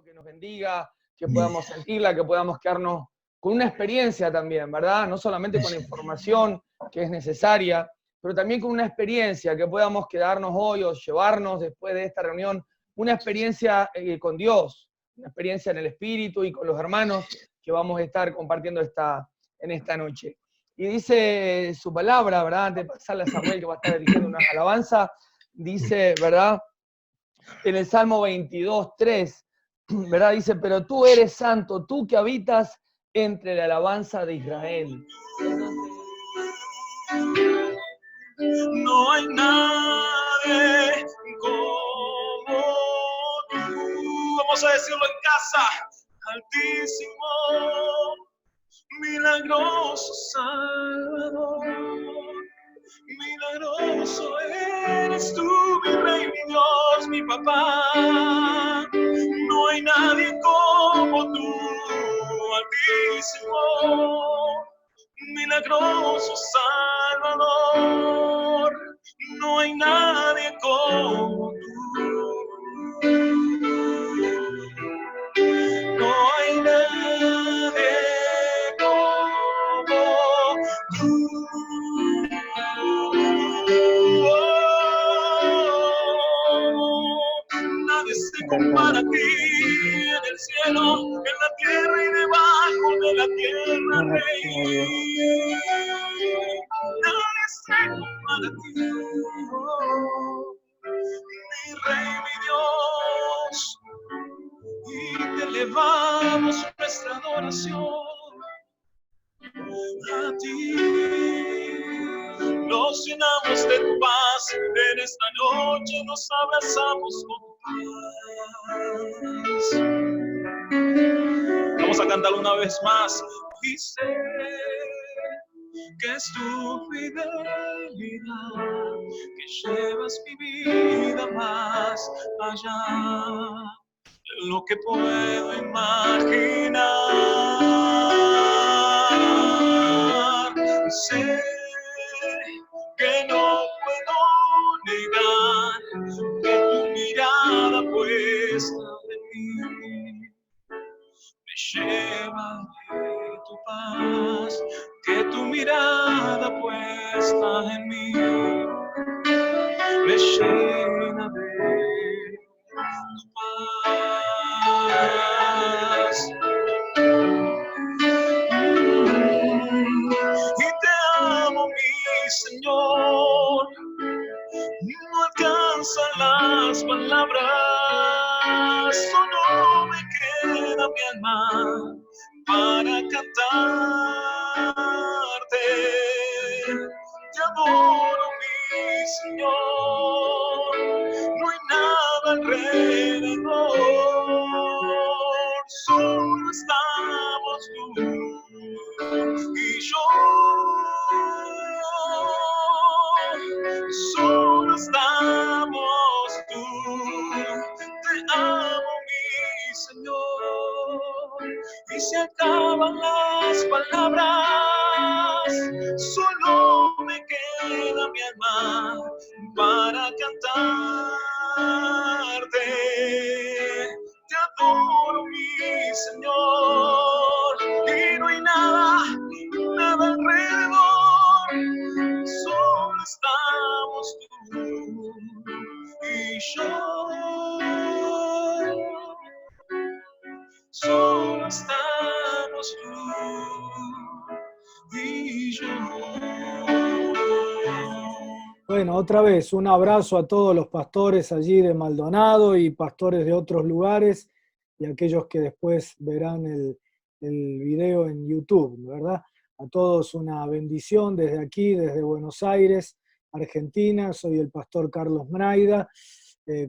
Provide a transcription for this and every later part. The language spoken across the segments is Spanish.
Que nos bendiga, que podamos sentirla, que podamos quedarnos con una experiencia también, ¿verdad? No solamente con la información que es necesaria, pero también con una experiencia, que podamos quedarnos hoy o llevarnos después de esta reunión una experiencia con Dios, una experiencia en el Espíritu y con los hermanos que vamos a estar compartiendo en esta noche. Y dice su palabra, ¿verdad? Antes de pasarle a Samuel, que va a estar dirigiendo unas alabanzas, dice, ¿verdad? En el Salmo 22:3, ¿verdad? Dice, pero tú eres santo, tú que habitas entre la alabanza de Israel. No hay nadie como tú. Vamos a decirlo en casa. Altísimo, milagroso Salvador. Milagroso eres tú, mi Rey, mi Dios, mi papá. No hay nadie como tú, altísimo, milagroso Salvador. No hay nadie como tú. No hay nadie como tú. Nadie se compara a ti en el cielo, en la tierra y debajo de la tierra, Rey. Nadie se compara a ti, mi Rey, mi Dios. Y te elevamos nuestra adoración a ti. Nos llenamos de tu paz, en esta noche nos abrazamos con paz. Vamos a cantar una vez más. Y sé que es tu fidelidad, que llevas mi vida más allá de lo que puedo imaginar. Sé que no puedo negar que tu mirada puesta en mí me lleva de tu paz, que tu mirada puesta en mí me llena de tu paz. Y te amo, mi Señor. No alcanzan las palabras, solo me queda mi alma para cantarte. Te adoro, mi Señor. No hay nada alrededor, solo estamos tú y yo. Solo estamos tú. Te amo, mi Señor. Y se acaban las palabras, solo me queda mi alma para cantarte. Te adoro, mi Señor. Y no hay nada alrededor, solo estamos tú y yo. Solo estamos tú y yo. Bueno, otra vez, un abrazo a todos los pastores allí de Maldonado y pastores de otros lugares y aquellos que después verán el video en YouTube, ¿verdad? A todos una bendición desde aquí, desde Buenos Aires, Argentina. Soy el pastor Carlos Mraida.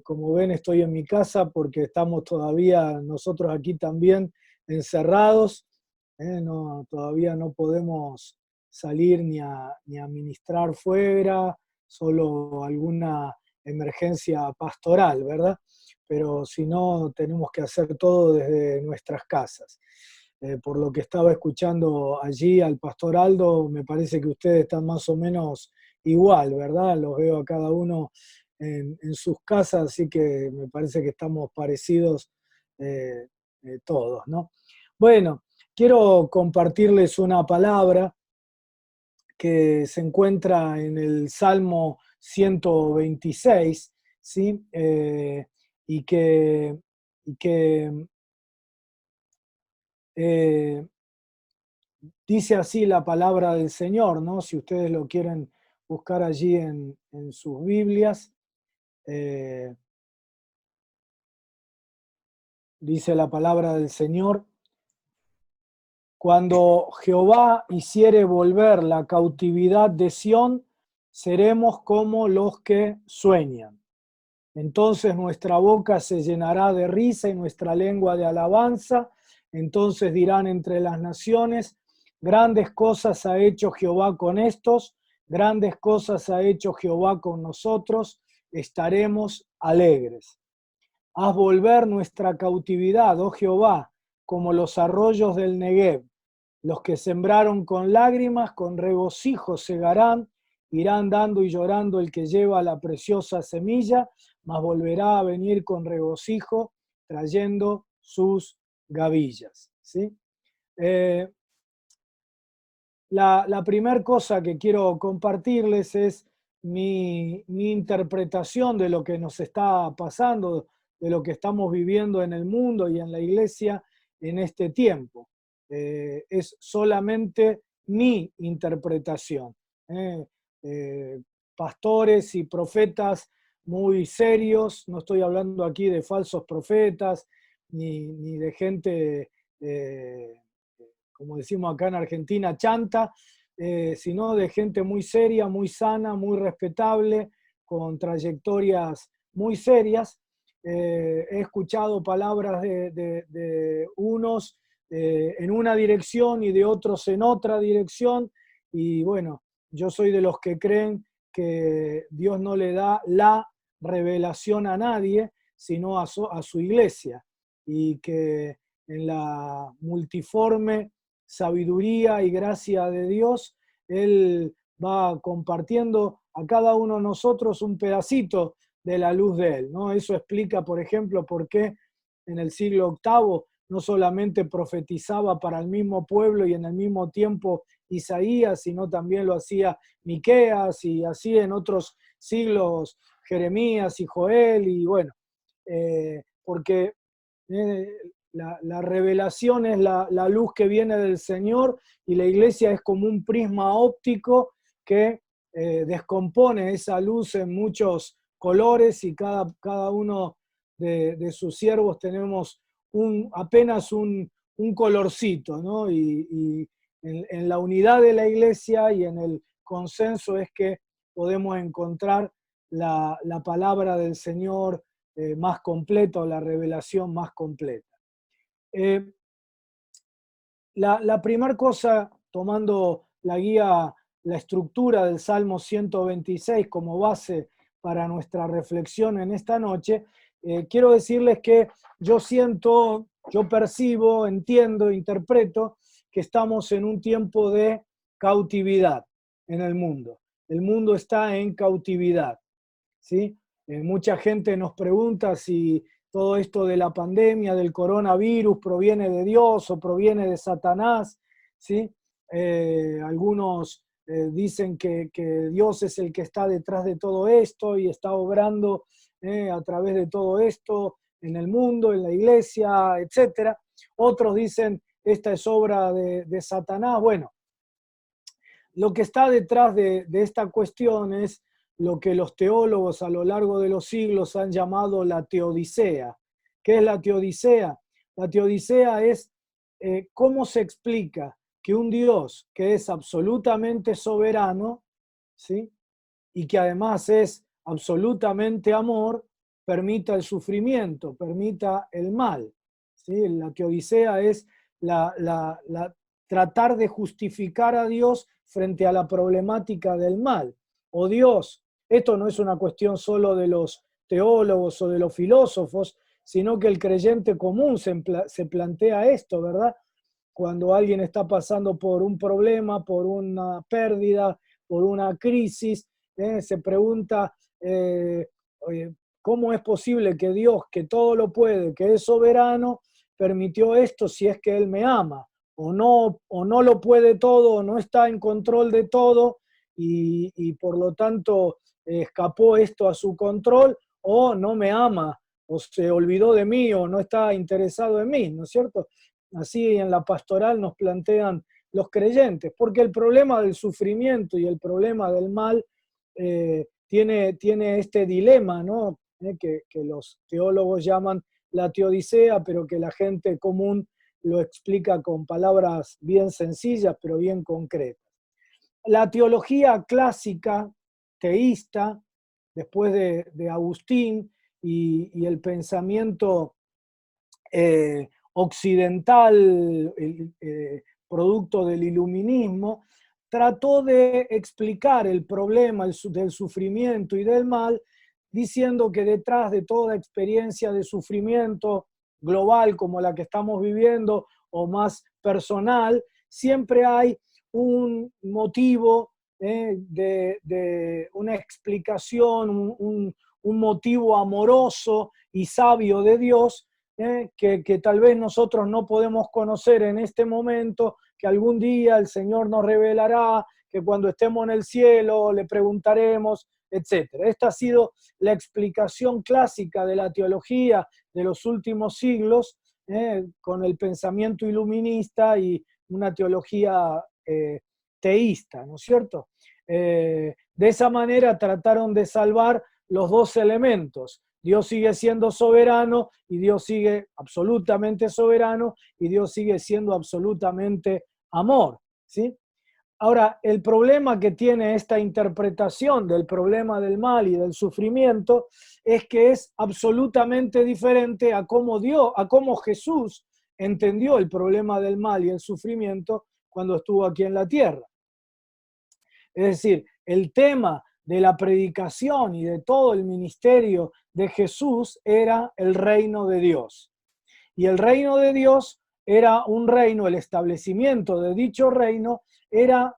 Como ven, estoy en mi casa porque estamos todavía nosotros aquí también encerrados. Todavía no podemos salir ni a ministrar fuera, solo alguna emergencia pastoral, ¿verdad? Pero si no, tenemos que hacer todo desde nuestras casas. Por lo que estaba escuchando allí al pastor Aldo, me parece que ustedes están más o menos igual, ¿verdad? Los veo a cada uno en sus casas, así que me parece que estamos parecidos todos, ¿no? Bueno, quiero compartirles una palabra que se encuentra en el Salmo 126, ¿sí? Y que dice así la palabra del Señor, ¿no? Si ustedes lo quieren buscar allí en sus Biblias, dice la palabra del Señor: cuando Jehová hiciere volver la cautividad de Sión, seremos como los que sueñan. Entonces nuestra boca se llenará de risa y nuestra lengua de alabanza. Entonces dirán entre las naciones: grandes cosas ha hecho Jehová con estos, grandes cosas ha hecho Jehová con nosotros, estaremos alegres. Haz volver nuestra cautividad, oh Jehová, como los arroyos del Negev. Los que sembraron con lágrimas, con regocijo segarán, irán dando y llorando el que lleva la preciosa semilla, mas volverá a venir con regocijo, trayendo sus gavillas. ¿Sí? La primera cosa que quiero compartirles es mi interpretación de lo que nos está pasando, de lo que estamos viviendo en el mundo y en la iglesia en este tiempo. Es solamente mi interpretación. Pastores y profetas muy serios, no estoy hablando aquí de falsos profetas, ni de gente, como decimos acá en Argentina, chanta, sino de gente muy seria, muy sana, muy respetable, con trayectorias muy serias. He escuchado palabras de unos en una dirección y de otros en otra dirección, y bueno, yo soy de los que creen que Dios no le da la revelación a nadie, sino a su iglesia, y que en la multiforme sabiduría y gracia de Dios, Él va compartiendo a cada uno de nosotros un pedacito de la luz de Él, ¿no? Eso explica, por ejemplo, por qué en el siglo VIII no solamente profetizaba para el mismo pueblo y en el mismo tiempo Isaías, sino también lo hacía Miqueas, y así en otros siglos Jeremías y Joel, y bueno, porque la revelación es la luz que viene del Señor, y la iglesia es como un prisma óptico que descompone esa luz en muchos colores, y cada uno de sus siervos tenemos apenas un colorcito, ¿no? Y en la unidad de la iglesia y en el consenso es que podemos encontrar la palabra del Señor más completa, o la revelación más completa. La primera cosa, tomando la guía, la estructura del Salmo 126 como base para nuestra reflexión en esta noche, quiero decirles que yo siento, yo percibo, entiendo, interpreto que estamos en un tiempo de cautividad en el mundo. El mundo está en cautividad, ¿sí? Mucha gente nos pregunta si todo esto de la pandemia, del coronavirus, proviene de Dios o proviene de Satanás, ¿sí? Algunos dicen que Dios es el que está detrás de todo esto y está obrando a través de todo esto en el mundo, en la iglesia, etc. Otros dicen, esta es obra de Satanás. Bueno, lo que está detrás de esta cuestión es lo que los teólogos a lo largo de los siglos han llamado la teodicea. ¿Qué es la teodicea? La teodicea es cómo se explica que un Dios que es absolutamente soberano, ¿sí? Y que además es absolutamente amor, permita el sufrimiento, permita el mal, ¿sí? La teodicea es tratar de justificar a Dios frente a la problemática del mal. O Dios, esto no es una cuestión solo de los teólogos o de los filósofos, sino que el creyente común se plantea esto, ¿verdad? Cuando alguien está pasando por un problema, por una pérdida, por una crisis, se pregunta, ¿cómo es posible que Dios, que todo lo puede, que es soberano, permitió esto si es que Él me ama? O no lo puede todo, o no está en control de todo, y por lo tanto escapó esto a su control, o no me ama, o se olvidó de mí, o no está interesado en mí, ¿no es cierto? Así en la pastoral nos plantean los creyentes, porque el problema del sufrimiento y el problema del mal tiene este dilema, ¿no? Que los teólogos llaman la teodicea, pero que la gente común lo explica con palabras bien sencillas, pero bien concretas. La teología clásica, teísta, después de Agustín, y el pensamiento occidental, producto del iluminismo, trató de explicar el problema del sufrimiento y del mal, diciendo que detrás de toda experiencia de sufrimiento global como la que estamos viviendo o más personal, siempre hay un motivo de una explicación, un motivo amoroso y sabio de Dios que tal vez nosotros no podemos conocer en este momento, que algún día el Señor nos revelará, que cuando estemos en el cielo le preguntaremos, etc. Esta ha sido la explicación clásica de la teología de los últimos siglos, con el pensamiento iluminista y una teología teísta, ¿no es cierto? De esa manera trataron de salvar los dos elementos. Dios sigue siendo soberano y Dios sigue absolutamente soberano y Dios sigue siendo absolutamente amor, ¿sí? Ahora, el problema que tiene esta interpretación del problema del mal y del sufrimiento es que es absolutamente diferente a cómo Jesús entendió el problema del mal y el sufrimiento cuando estuvo aquí en la tierra. Es decir, el tema de la predicación y de todo el ministerio de Jesús era el reino de Dios. Y el reino de Dios era un reino, el establecimiento de dicho reino era,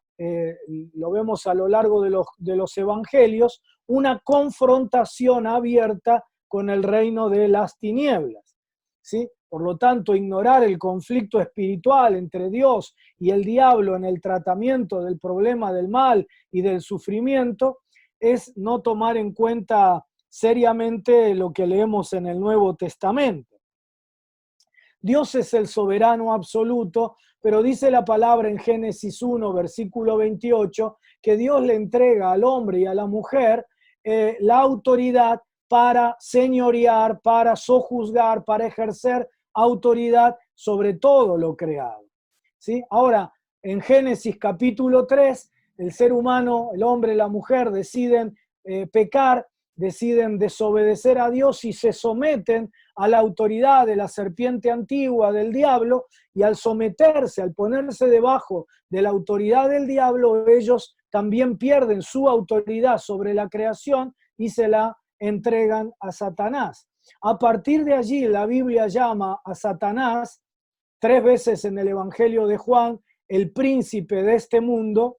lo vemos a lo largo de los evangelios, una confrontación abierta con el reino de las tinieblas, ¿sí? Por lo tanto, ignorar el conflicto espiritual entre Dios y el diablo en el tratamiento del problema del mal y del sufrimiento es no tomar en cuenta seriamente lo que leemos en el Nuevo Testamento. Dios es el soberano absoluto, pero dice la palabra en Génesis 1, versículo 28, que Dios le entrega al hombre y a la mujer la autoridad para señorear, para sojuzgar, para ejercer autoridad sobre todo lo creado, ¿sí? Ahora, en Génesis capítulo 3, el ser humano, el hombre y la mujer deciden pecar, deciden desobedecer a Dios y se someten a la autoridad de la serpiente antigua, del diablo, y al someterse, al ponerse debajo de la autoridad del diablo, ellos también pierden su autoridad sobre la creación y se la entregan a Satanás. A partir de allí, la Biblia llama a Satanás 3 veces en el Evangelio de Juan el príncipe de este mundo.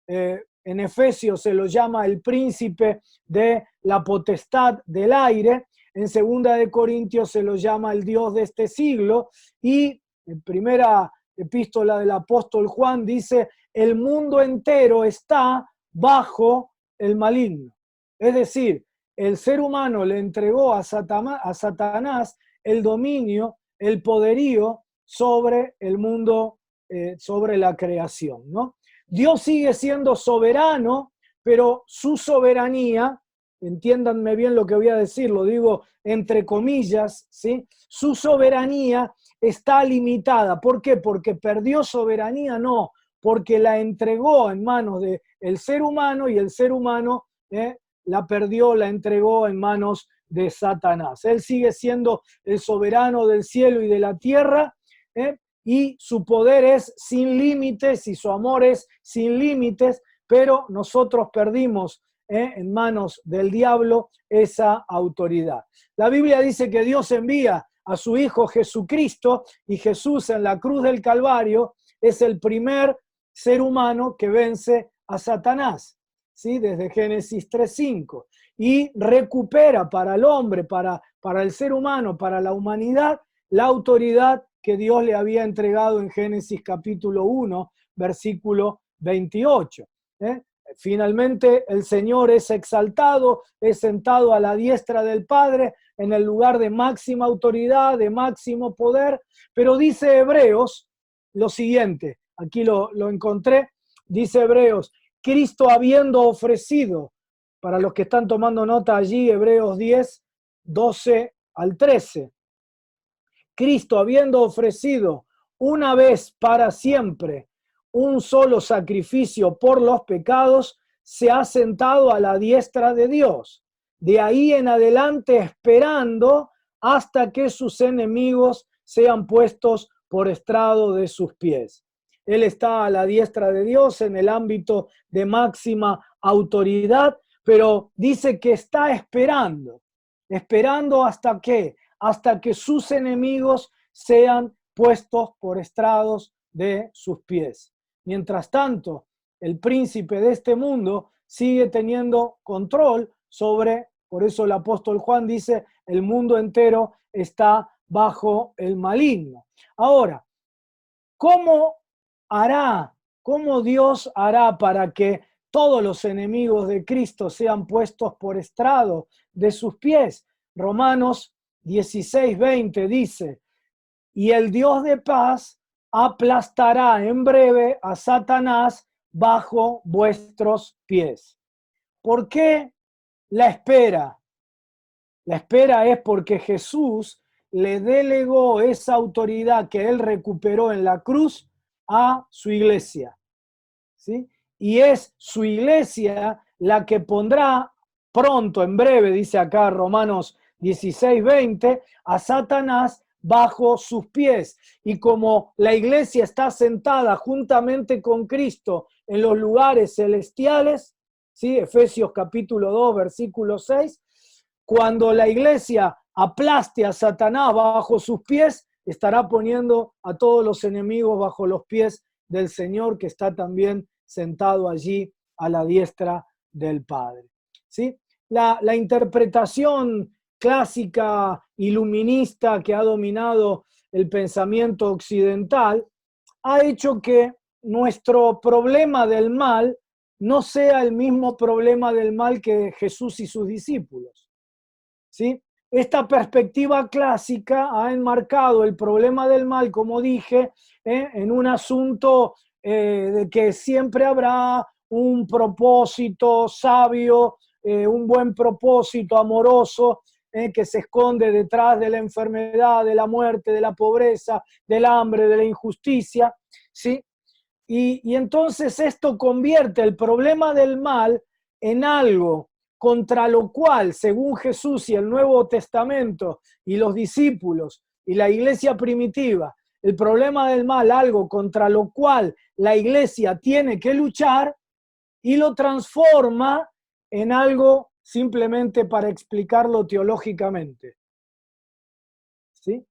En Efesios se lo llama el príncipe de la potestad del aire. En 2 de Corintios se lo llama el Dios de este siglo. Y en primera epístola del apóstol Juan dice, el mundo entero está bajo el maligno. Es decir, el ser humano le entregó a Satanás el dominio, el poderío sobre el mundo, sobre la creación, ¿no? Dios sigue siendo soberano, pero su soberanía, entiéndanme bien lo que voy a decir, lo digo entre comillas, ¿sí? Su soberanía está limitada. ¿Por qué? Porque perdió soberanía, no, porque la entregó en manos del ser humano y el ser humano la perdió, la entregó en manos de Satanás. Él sigue siendo el soberano del cielo y de la tierra, y su poder es sin límites y su amor es sin límites, pero nosotros perdimos en manos del diablo esa autoridad. La Biblia dice que Dios envía a su Hijo Jesucristo y Jesús en la cruz del Calvario es el primer ser humano que vence a Satanás, ¿sí? Desde Génesis 3:5. y recupera para el hombre, para el ser humano, para la humanidad, la autoridad que Dios le había entregado en Génesis capítulo 1, versículo 28. Finalmente el Señor es exaltado, es sentado a la diestra del Padre en el lugar de máxima autoridad, de máximo poder, pero dice Hebreos lo siguiente, aquí lo encontré, dice Hebreos, Cristo habiendo ofrecido, para los que están tomando nota allí, Hebreos 10, 12 al 13, Cristo habiendo ofrecido una vez para siempre un solo sacrificio por los pecados, se ha sentado a la diestra de Dios. De ahí en adelante esperando hasta que sus enemigos sean puestos por estrado de sus pies. Él está a la diestra de Dios en el ámbito de máxima autoridad, pero dice que está esperando. ¿Esperando hasta qué? Hasta que sus enemigos sean puestos por estrados de sus pies. Mientras tanto, el príncipe de este mundo sigue teniendo control sobre, por eso el apóstol Juan dice, el mundo entero está bajo el maligno. Ahora, ¿cómo Dios hará para que todos los enemigos de Cristo sean puestos por estrado de sus pies? Romanos 16:20 dice, y el Dios de paz aplastará en breve a Satanás bajo vuestros pies. ¿Por qué la espera? La espera es porque Jesús le delegó esa autoridad que él recuperó en la cruz a su iglesia, ¿sí? Y es su iglesia la que pondrá pronto, en breve, dice acá Romanos 16:20, a Satanás bajo sus pies. Y como la iglesia está sentada juntamente con Cristo en los lugares celestiales, ¿sí? Efesios capítulo 2, versículo 6, cuando la iglesia aplaste a Satanás bajo sus pies, estará poniendo a todos los enemigos bajo los pies del Señor, que está también sentado allí a la diestra del Padre. ¿Sí? La interpretación clásica iluminista que ha dominado el pensamiento occidental ha hecho que nuestro problema del mal no sea el mismo problema del mal que Jesús y sus discípulos. ¿Sí? Esta perspectiva clásica ha enmarcado el problema del mal, como dije, en un asunto de que siempre habrá un propósito sabio, un buen propósito amoroso que se esconde detrás de la enfermedad, de la muerte, de la pobreza, del hambre, de la injusticia, ¿sí? Y entonces esto convierte el problema del mal en algo contra lo cual, según Jesús y el Nuevo Testamento y los discípulos y la iglesia primitiva, el problema del mal, algo contra lo cual la iglesia tiene que luchar, y lo transforma en algo simplemente para explicarlo teológicamente. ¿Sí?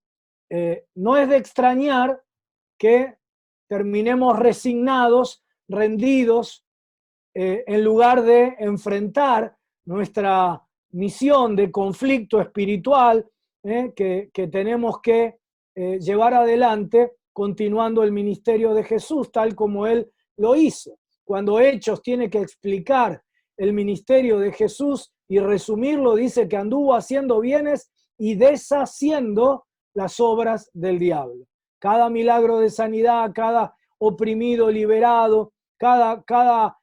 No es de extrañar que terminemos resignados, rendidos, en lugar de enfrentar nuestra misión de conflicto espiritual que tenemos que llevar adelante continuando el ministerio de Jesús, tal como Él lo hizo. Cuando Hechos tiene que explicar el ministerio de Jesús y resumirlo, dice que anduvo haciendo bienes y deshaciendo las obras del diablo. Cada milagro de sanidad, cada oprimido liberado, cada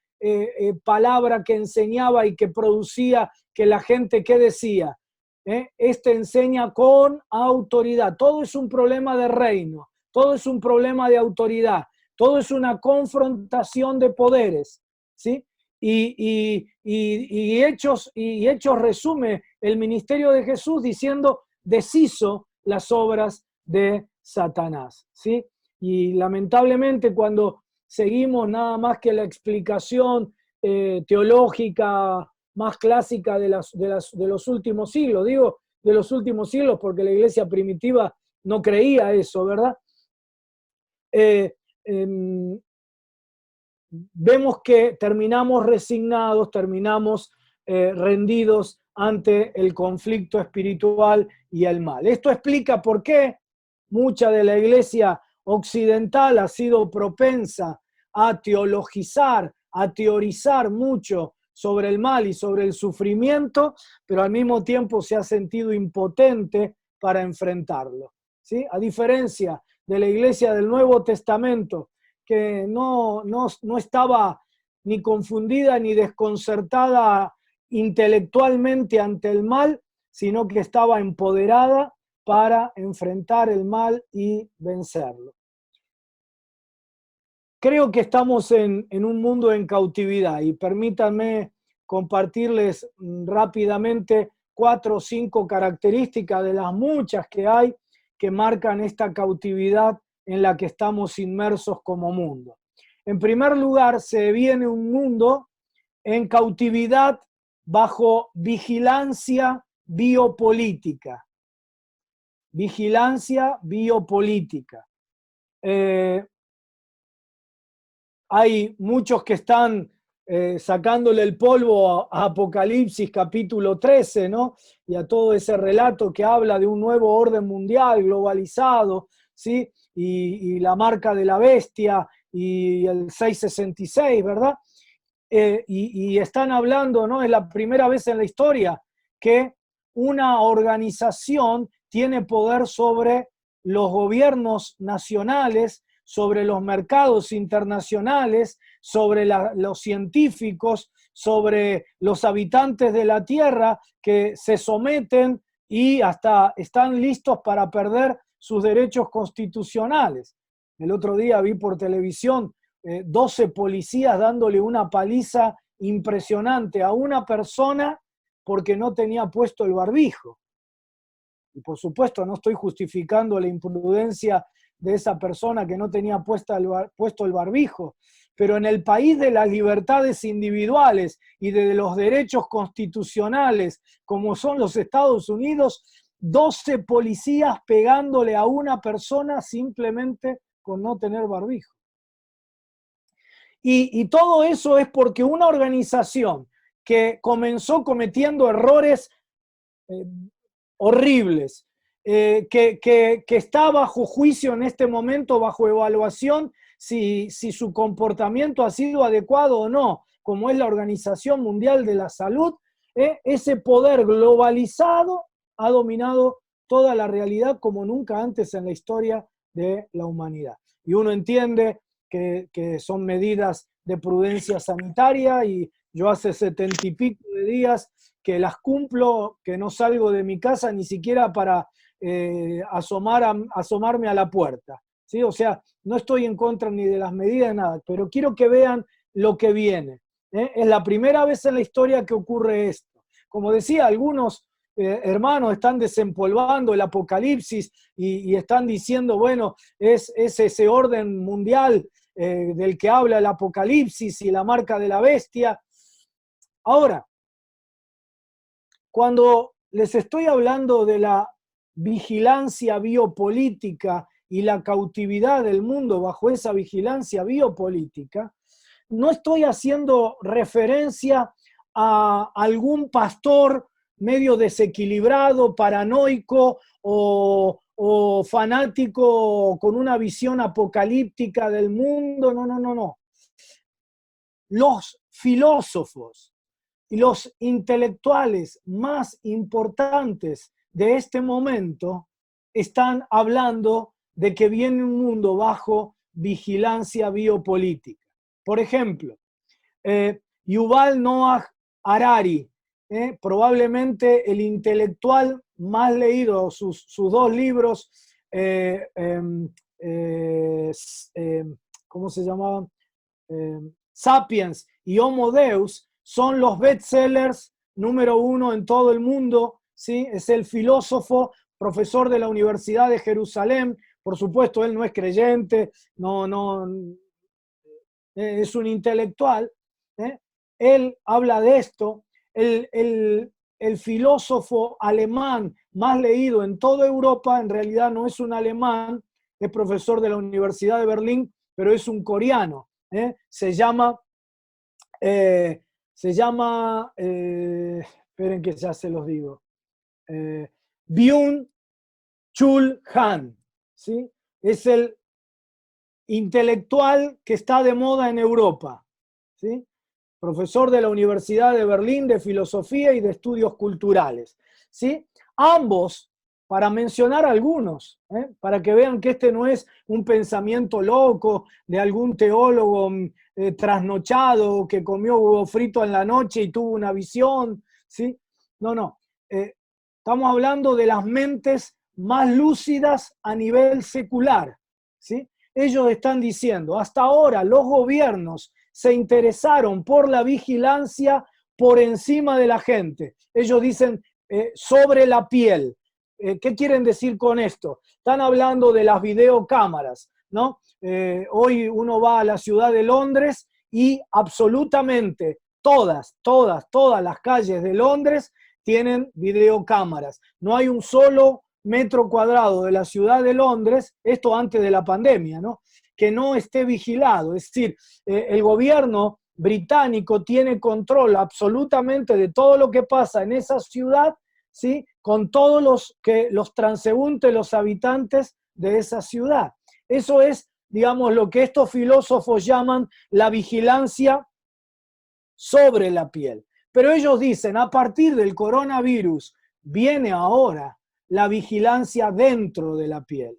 palabra que enseñaba y que producía que la gente, ¿qué decía? Este enseña con autoridad. Todo es un problema de reino, todo es un problema de autoridad, todo es una confrontación de poderes, ¿sí? Y Hechos resume el ministerio de Jesús diciendo, deshizo las obras de Satanás, ¿sí? Y lamentablemente cuando seguimos nada más que la explicación teológica más clásica de los últimos siglos, digo de los últimos siglos porque la iglesia primitiva no creía eso, ¿verdad? Vemos que terminamos resignados, terminamos rendidos ante el conflicto espiritual y el mal. Esto explica por qué mucha de la iglesia occidental ha sido propensa a teologizar, a teorizar mucho sobre el mal y sobre el sufrimiento, pero al mismo tiempo se ha sentido impotente para enfrentarlo, ¿sí? A diferencia de la iglesia del Nuevo Testamento, que no estaba ni confundida ni desconcertada intelectualmente ante el mal, sino que estaba empoderada para enfrentar el mal y vencerlo. Creo que estamos en un mundo en cautividad y permítanme compartirles rápidamente 4 o 5 características de las muchas que hay que marcan esta cautividad en la que estamos inmersos como mundo. En primer lugar, se viene un mundo en cautividad bajo vigilancia biopolítica. Vigilancia biopolítica. Hay muchos que están sacándole el polvo a Apocalipsis capítulo 13, ¿no? Y a todo ese relato que habla de un nuevo orden mundial globalizado, ¿sí? Y la marca de la bestia y el 666, ¿verdad? Y están hablando, ¿no? Es la primera vez en la historia que una organización tiene poder sobre los gobiernos nacionales, sobre los mercados internacionales, sobre los científicos, sobre los habitantes de la Tierra que se someten y hasta están listos para perder sus derechos constitucionales. El otro día vi por televisión 12 policías dándole una paliza impresionante a una persona porque no tenía puesto el barbijo. Y por supuesto no estoy justificando la imprudencia de esa persona que no tenía puesto el barbijo, pero en el país de las libertades individuales y de los derechos constitucionales, como son los Estados Unidos, 12 policías pegándole a una persona simplemente con no tener barbijo. Y todo eso es porque una organización que comenzó cometiendo errores horribles, que está bajo juicio en este momento, bajo evaluación, si su comportamiento ha sido adecuado o no, como es la Organización Mundial de la Salud, ese poder globalizado ha dominado toda la realidad como nunca antes en la historia de la humanidad. Y uno entiende que son medidas de prudencia sanitaria y yo hace 70 y pico de días que las cumplo, que no salgo de mi casa ni siquiera para asomarme a la puerta, ¿sí? O sea, no estoy en contra ni de las medidas ni nada, pero quiero que vean lo que viene. Es la primera vez en la historia que ocurre esto. Como decía, algunos hermanos están desempolvando el Apocalipsis y están diciendo, bueno, es ese orden mundial del que habla el Apocalipsis y la marca de la bestia. Ahora, cuando les estoy hablando de la vigilancia biopolítica y la cautividad del mundo bajo esa vigilancia biopolítica, no estoy haciendo referencia a algún pastor medio desequilibrado, paranoico o fanático con una visión apocalíptica del mundo. No. Los filósofos y los intelectuales más importantes de este momento están hablando de que viene un mundo bajo vigilancia biopolítica. Por ejemplo, Yuval Noah Harari, probablemente el intelectual más leído, sus 2 libros, ¿cómo se llamaban? Sapiens y Homo Deus, son los bestsellers número 1 en todo el mundo, ¿sí? Es el filósofo, profesor de la Universidad de Jerusalén. Por supuesto, él no es creyente, es un intelectual. Él habla de esto. El filósofo alemán más leído en toda Europa, en realidad no es un alemán, es profesor de la Universidad de Berlín, pero es un coreano. Se llama Esperen que ya se los digo. Byung-Chul Han, ¿sí? Es el intelectual que está de moda en Europa, ¿sí? Profesor de la Universidad de Berlín de Filosofía y de Estudios Culturales, ¿sí? Ambos, para mencionar algunos, para que vean que este no es un pensamiento loco de algún teólogo trasnochado que comió huevo frito en la noche y tuvo una visión, ¿sí? No, no. Estamos hablando de las mentes más lúcidas a nivel secular, ¿sí? Ellos están diciendo, hasta ahora los gobiernos se interesaron por la vigilancia por encima de la gente. Ellos dicen sobre la piel. ¿Qué quieren decir con esto? Están hablando de las videocámaras, ¿no? Hoy uno va a la ciudad de Londres y absolutamente todas las calles de Londres tienen videocámaras. No hay un solo metro cuadrado de la ciudad de Londres, esto antes de la pandemia, ¿no?, que no esté vigilado. Es decir, el gobierno británico tiene control absolutamente de todo lo que pasa en esa ciudad, ¿sí?, con todos los transeúntes, los habitantes de esa ciudad. Eso es, digamos, lo que estos filósofos llaman la vigilancia sobre la piel. Pero ellos dicen, a partir del coronavirus, viene ahora la vigilancia dentro de la piel,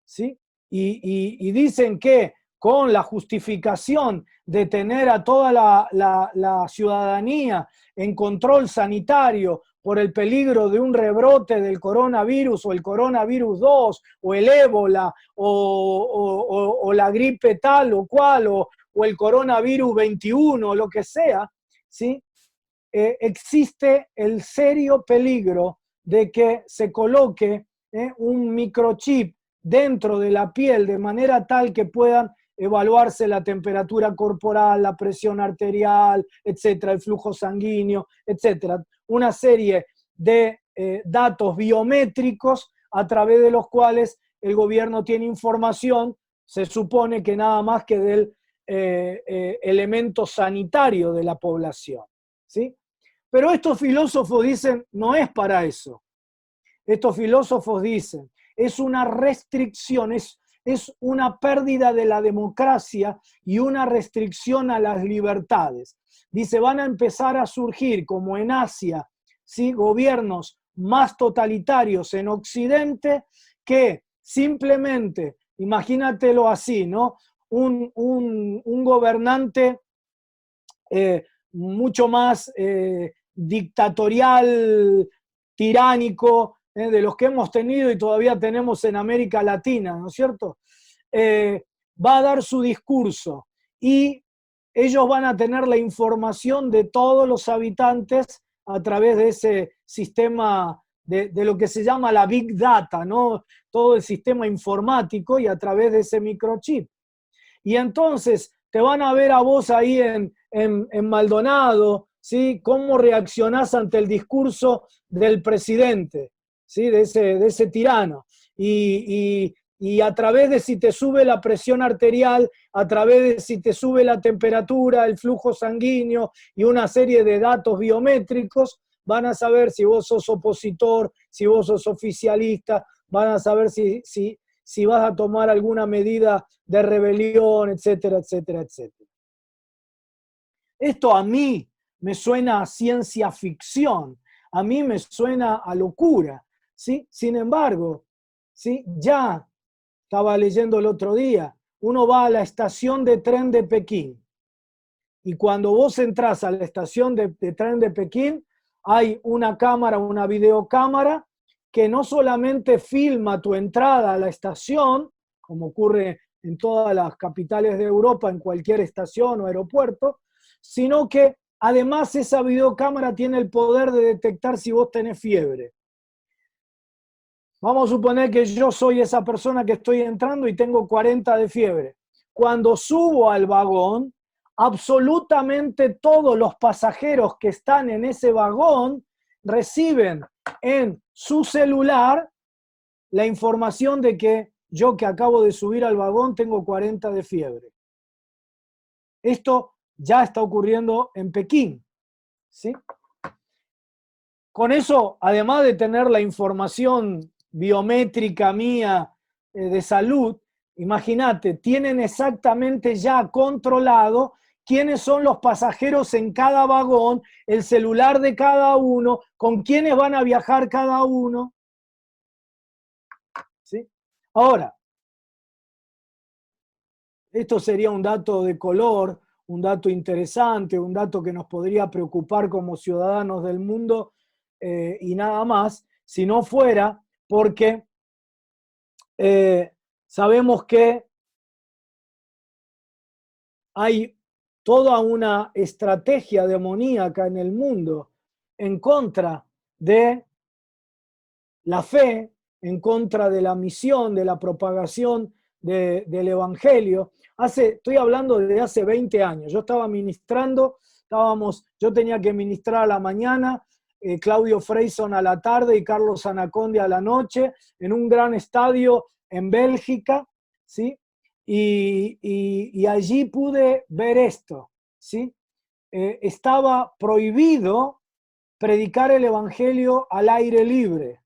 ¿sí? Y dicen que con la justificación de tener a toda la ciudadanía en control sanitario por el peligro de un rebrote del coronavirus o el coronavirus 2 o el ébola o la gripe tal o cual o el coronavirus 21 o lo que sea, ¿sí? Existe el serio peligro de que se coloque un microchip dentro de la piel de manera tal que puedan evaluarse la temperatura corporal, la presión arterial, etcétera, el flujo sanguíneo, etcétera. Una serie de datos biométricos a través de los cuales el gobierno tiene información, se supone que nada más que del elemento sanitario de la población, ¿sí? Pero estos filósofos dicen, no es para eso. Estos filósofos dicen, es una restricción, es una pérdida de la democracia y una restricción a las libertades. Dice, van a empezar a surgir, como en Asia, ¿sí?, gobiernos más totalitarios en Occidente que simplemente, imagínatelo así, ¿no?, un gobernante mucho más dictatorial, tiránico, de los que hemos tenido y todavía tenemos en América Latina, ¿no es cierto? Va a dar su discurso y ellos van a tener la información de todos los habitantes a través de ese sistema de lo que se llama la Big Data, ¿no? Todo el sistema informático y a través de ese microchip. Y entonces te van a ver a vos ahí en Maldonado, ¿sí?, cómo reaccionás ante el discurso del presidente, ¿sí?, de ese tirano. Y a través de si te sube la presión arterial, a través de si te sube la temperatura, el flujo sanguíneo y una serie de datos biométricos, van a saber si vos sos opositor, si vos sos oficialista, van a saber si vas a tomar alguna medida de rebelión, etcétera, etcétera, etcétera. Esto a mí me suena a ciencia ficción, a mí me suena a locura, ¿sí? Sin embargo, ¿sí?, ya estaba leyendo el otro día, uno va a la estación de tren de Pekín y cuando vos entrás a la estación de tren de Pekín hay una cámara, una videocámara que no solamente filma tu entrada a la estación, como ocurre en todas las capitales de Europa, en cualquier estación o aeropuerto, sino que además esa videocámara tiene el poder de detectar si vos tenés fiebre. Vamos a suponer que yo soy esa persona que estoy entrando y tengo 40 de fiebre. Cuando subo al vagón, absolutamente todos los pasajeros que están en ese vagón reciben en su celular la información de que yo, que acabo de subir al vagón, tengo 40 de fiebre. Esto ya está ocurriendo en Pekín, ¿sí? con eso, además de tener la información biométrica mía de salud, imagínate, tienen exactamente ya controlado quiénes son los pasajeros en cada vagón, el celular de cada uno, con quiénes van a viajar cada uno. ¿Sí? Ahora, esto sería un dato de color, un dato interesante, un dato que nos podría preocupar como ciudadanos del mundo y nada más, si no fuera porque sabemos que hay toda una estrategia demoníaca en el mundo en contra de la fe, en contra de la misión, de la propagación del Evangelio. Estoy hablando de hace 20 años. Yo estaba ministrando, yo tenía que ministrar a la mañana, Claudio Freyson a la tarde y Carlos Anacondia a la noche, en un gran estadio en Bélgica, ¿sí? Y allí pude ver esto, ¿sí? Estaba prohibido predicar el Evangelio al aire libre,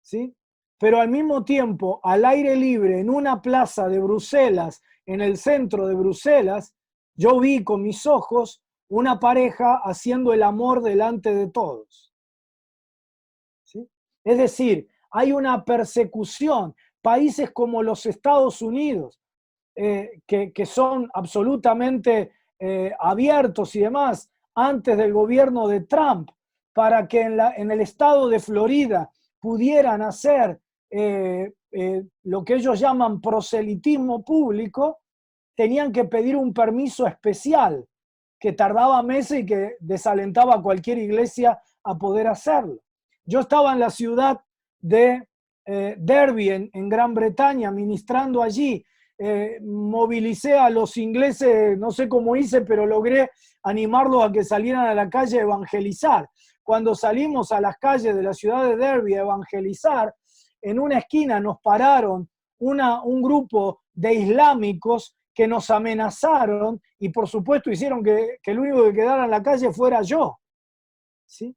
¿sí? Pero al mismo tiempo, al aire libre, en una plaza de Bruselas, en el centro de Bruselas, yo vi con mis ojos una pareja haciendo el amor delante de todos, ¿sí? Es decir, hay una persecución. Países como los Estados Unidos, que son absolutamente abiertos y demás, antes del gobierno de Trump, para que en el estado de Florida pudieran hacer lo que ellos llaman proselitismo público, tenían que pedir un permiso especial que tardaba meses y que desalentaba a cualquier iglesia a poder hacerlo. Yo estaba en la ciudad de Derby, en Gran Bretaña, ministrando allí. Movilicé a los ingleses, no sé cómo hice, pero logré animarlos a que salieran a la calle a evangelizar. Cuando salimos a las calles de la ciudad de Derby a evangelizar, en una esquina nos pararon un grupo de islámicos que nos amenazaron y por supuesto hicieron que el único que quedara en la calle fuera yo, ¿sí?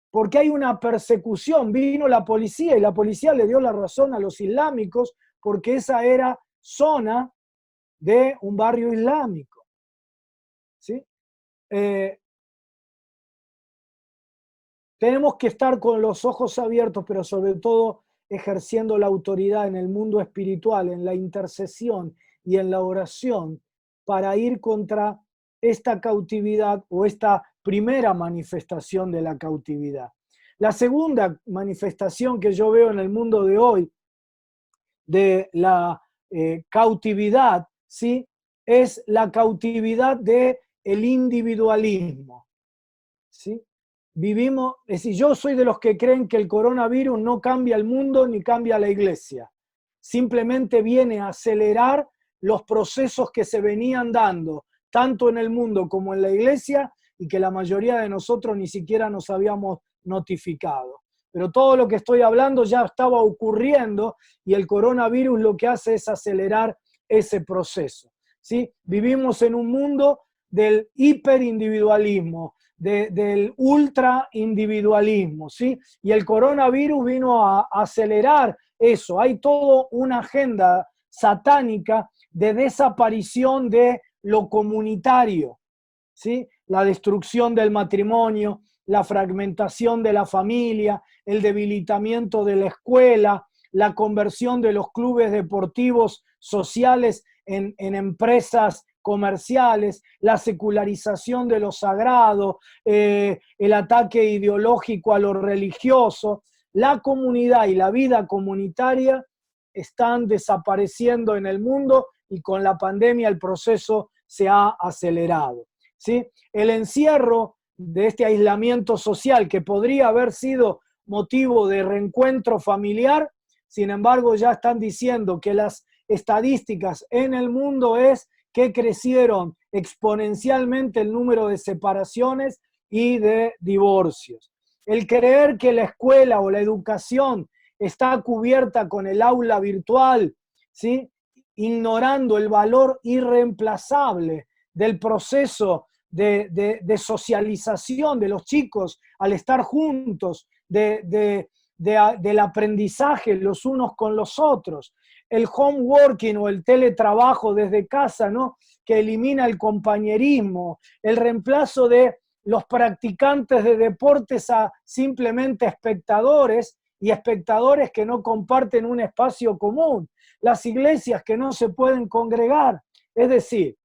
Porque hay una persecución. Vino la policía y la policía le dio la razón a los islámicos porque esa era zona de un barrio islámico, ¿sí? Tenemos que estar con los ojos abiertos, pero sobre todo ejerciendo la autoridad en el mundo espiritual, en la intercesión y en la oración, para ir contra esta cautividad o esta primera manifestación de la cautividad. La segunda manifestación que yo veo en el mundo de hoy de la cautividad, ¿sí? Es la cautividad del individualismo, ¿sí? Vivimos, es decir, yo soy de los que creen que el coronavirus no cambia el mundo ni cambia la iglesia. Simplemente viene a acelerar los procesos que se venían dando, tanto en el mundo como en la iglesia, y que la mayoría de nosotros ni siquiera nos habíamos notificado. Pero todo lo que estoy hablando ya estaba ocurriendo y el coronavirus lo que hace es acelerar ese proceso, ¿sí? Vivimos en un mundo del hiperindividualismo, del ultraindividualismo, ¿sí? Y el coronavirus vino a acelerar eso. Hay toda una agenda satánica de desaparición de lo comunitario, ¿sí? La destrucción del matrimonio, la fragmentación de la familia, el debilitamiento de la escuela, la conversión de los clubes deportivos sociales en empresas comerciales, la secularización de lo sagrado, el ataque ideológico a lo religioso. La comunidad y la vida comunitaria están desapareciendo en el mundo y con la pandemia el proceso se ha acelerado, ¿sí? El encierro de este aislamiento social que podría haber sido motivo de reencuentro familiar, sin embargo ya están diciendo que las estadísticas en el mundo es que crecieron exponencialmente el número de separaciones y de divorcios. El creer que la escuela o la educación está cubierta con el aula virtual, ¿sí? Ignorando el valor irreemplazable del proceso de socialización de los chicos al estar juntos, del aprendizaje los unos con los otros, el home working o el teletrabajo desde casa, ¿no? Que elimina el compañerismo, el reemplazo de los practicantes de deportes a simplemente espectadores y espectadores que no comparten un espacio común, las iglesias que no se pueden congregar. Es decir,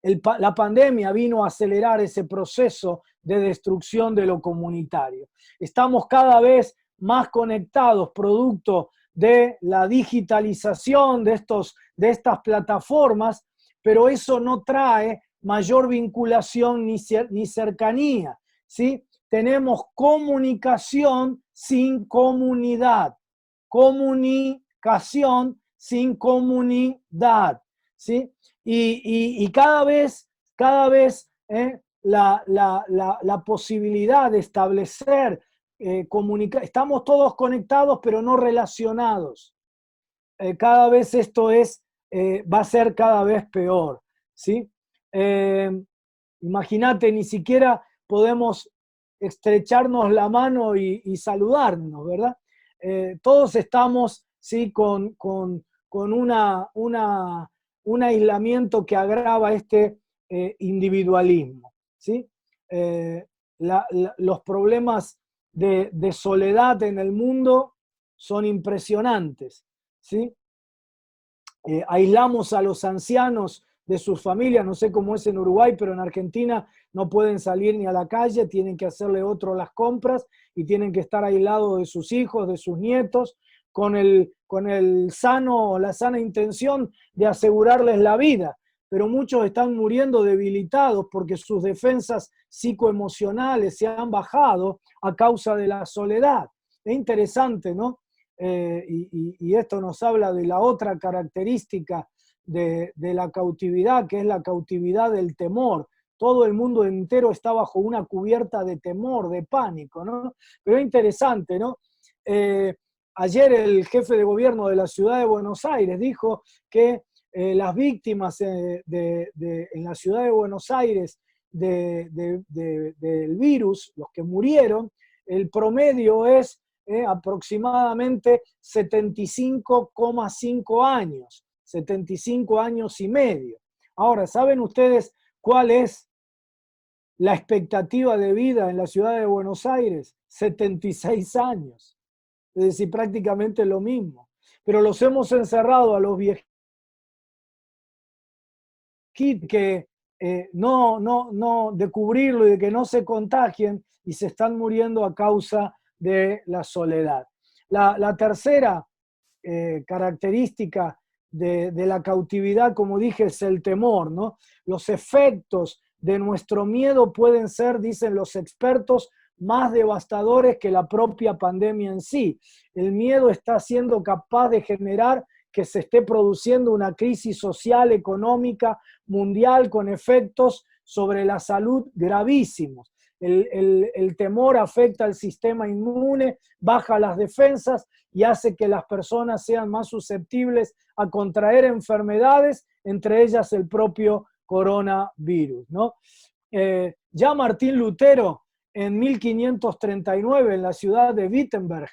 la pandemia vino a acelerar ese proceso de destrucción de lo comunitario. Estamos cada vez más conectados, producto de la digitalización de estas plataformas, pero eso no trae mayor vinculación ni cercanía, ¿sí? Tenemos comunicación sin comunidad, comunicación sin comunidad, ¿sí? Y cada vez la posibilidad de establecer estamos todos conectados pero no relacionados. Cada vez esto va a ser cada vez peor, ¿sí? Imagínate, ni siquiera podemos estrecharnos la mano y saludarnos, ¿verdad? Todos estamos, ¿sí? con un aislamiento que agrava este individualismo, ¿sí? Los problemas de soledad en el mundo son impresionantes, ¿sí? Aislamos a los ancianos de sus familias, no sé cómo es en Uruguay, pero en Argentina no pueden salir ni a la calle, tienen que hacerle otro las compras y tienen que estar aislados de sus hijos, de sus nietos, con la sana intención de asegurarles la vida, pero muchos están muriendo debilitados porque sus defensas psicoemocionales se han bajado a causa de la soledad. Es interesante, ¿no? Y esto nos habla de la otra característica de la cautividad, que es la cautividad del temor. Todo el mundo entero está bajo una cubierta de temor, de pánico, ¿no? Pero es interesante, ¿no? Ayer el jefe de gobierno de la ciudad de Buenos Aires dijo que las víctimas en la ciudad de Buenos Aires del virus, los que murieron, el promedio es aproximadamente 75,5 años, 75 años y medio. Ahora, ¿saben ustedes cuál es la expectativa de vida en la ciudad de Buenos Aires? 76 años. Es decir, prácticamente lo mismo. Pero los hemos encerrado a los viejitos que de cubrirlo y de que no se contagien y se están muriendo a causa de la soledad. La tercera característica de la cautividad, como dije, es el temor, ¿no? Los efectos de nuestro miedo pueden ser, dicen los expertos, más devastadores que la propia pandemia en sí. El miedo está siendo capaz de generar que se esté produciendo una crisis social, económica, mundial, con efectos sobre la salud gravísimos. El temor afecta al sistema inmune, baja las defensas y hace que las personas sean más susceptibles a contraer enfermedades, entre ellas el propio coronavirus, ¿no? Ya Martín Lutero, en 1539, en la ciudad de Wittenberg,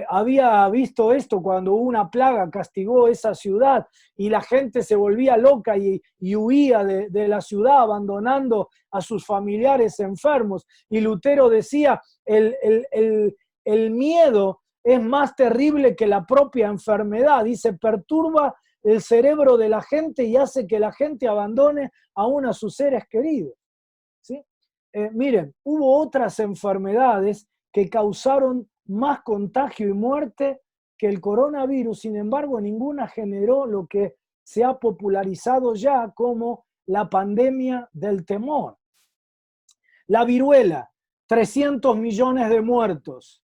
había visto esto cuando una plaga castigó esa ciudad y la gente se volvía loca y huía de la ciudad abandonando a sus familiares enfermos. Y Lutero decía, el miedo es más terrible que la propia enfermedad. Dice, perturba el cerebro de la gente y hace que la gente abandone aún a sus seres queridos. ¿Sí? Miren, hubo otras enfermedades que causaron más contagio y muerte que el coronavirus, sin embargo, ninguna generó lo que se ha popularizado ya como la pandemia del temor. La viruela, 300 millones de muertos.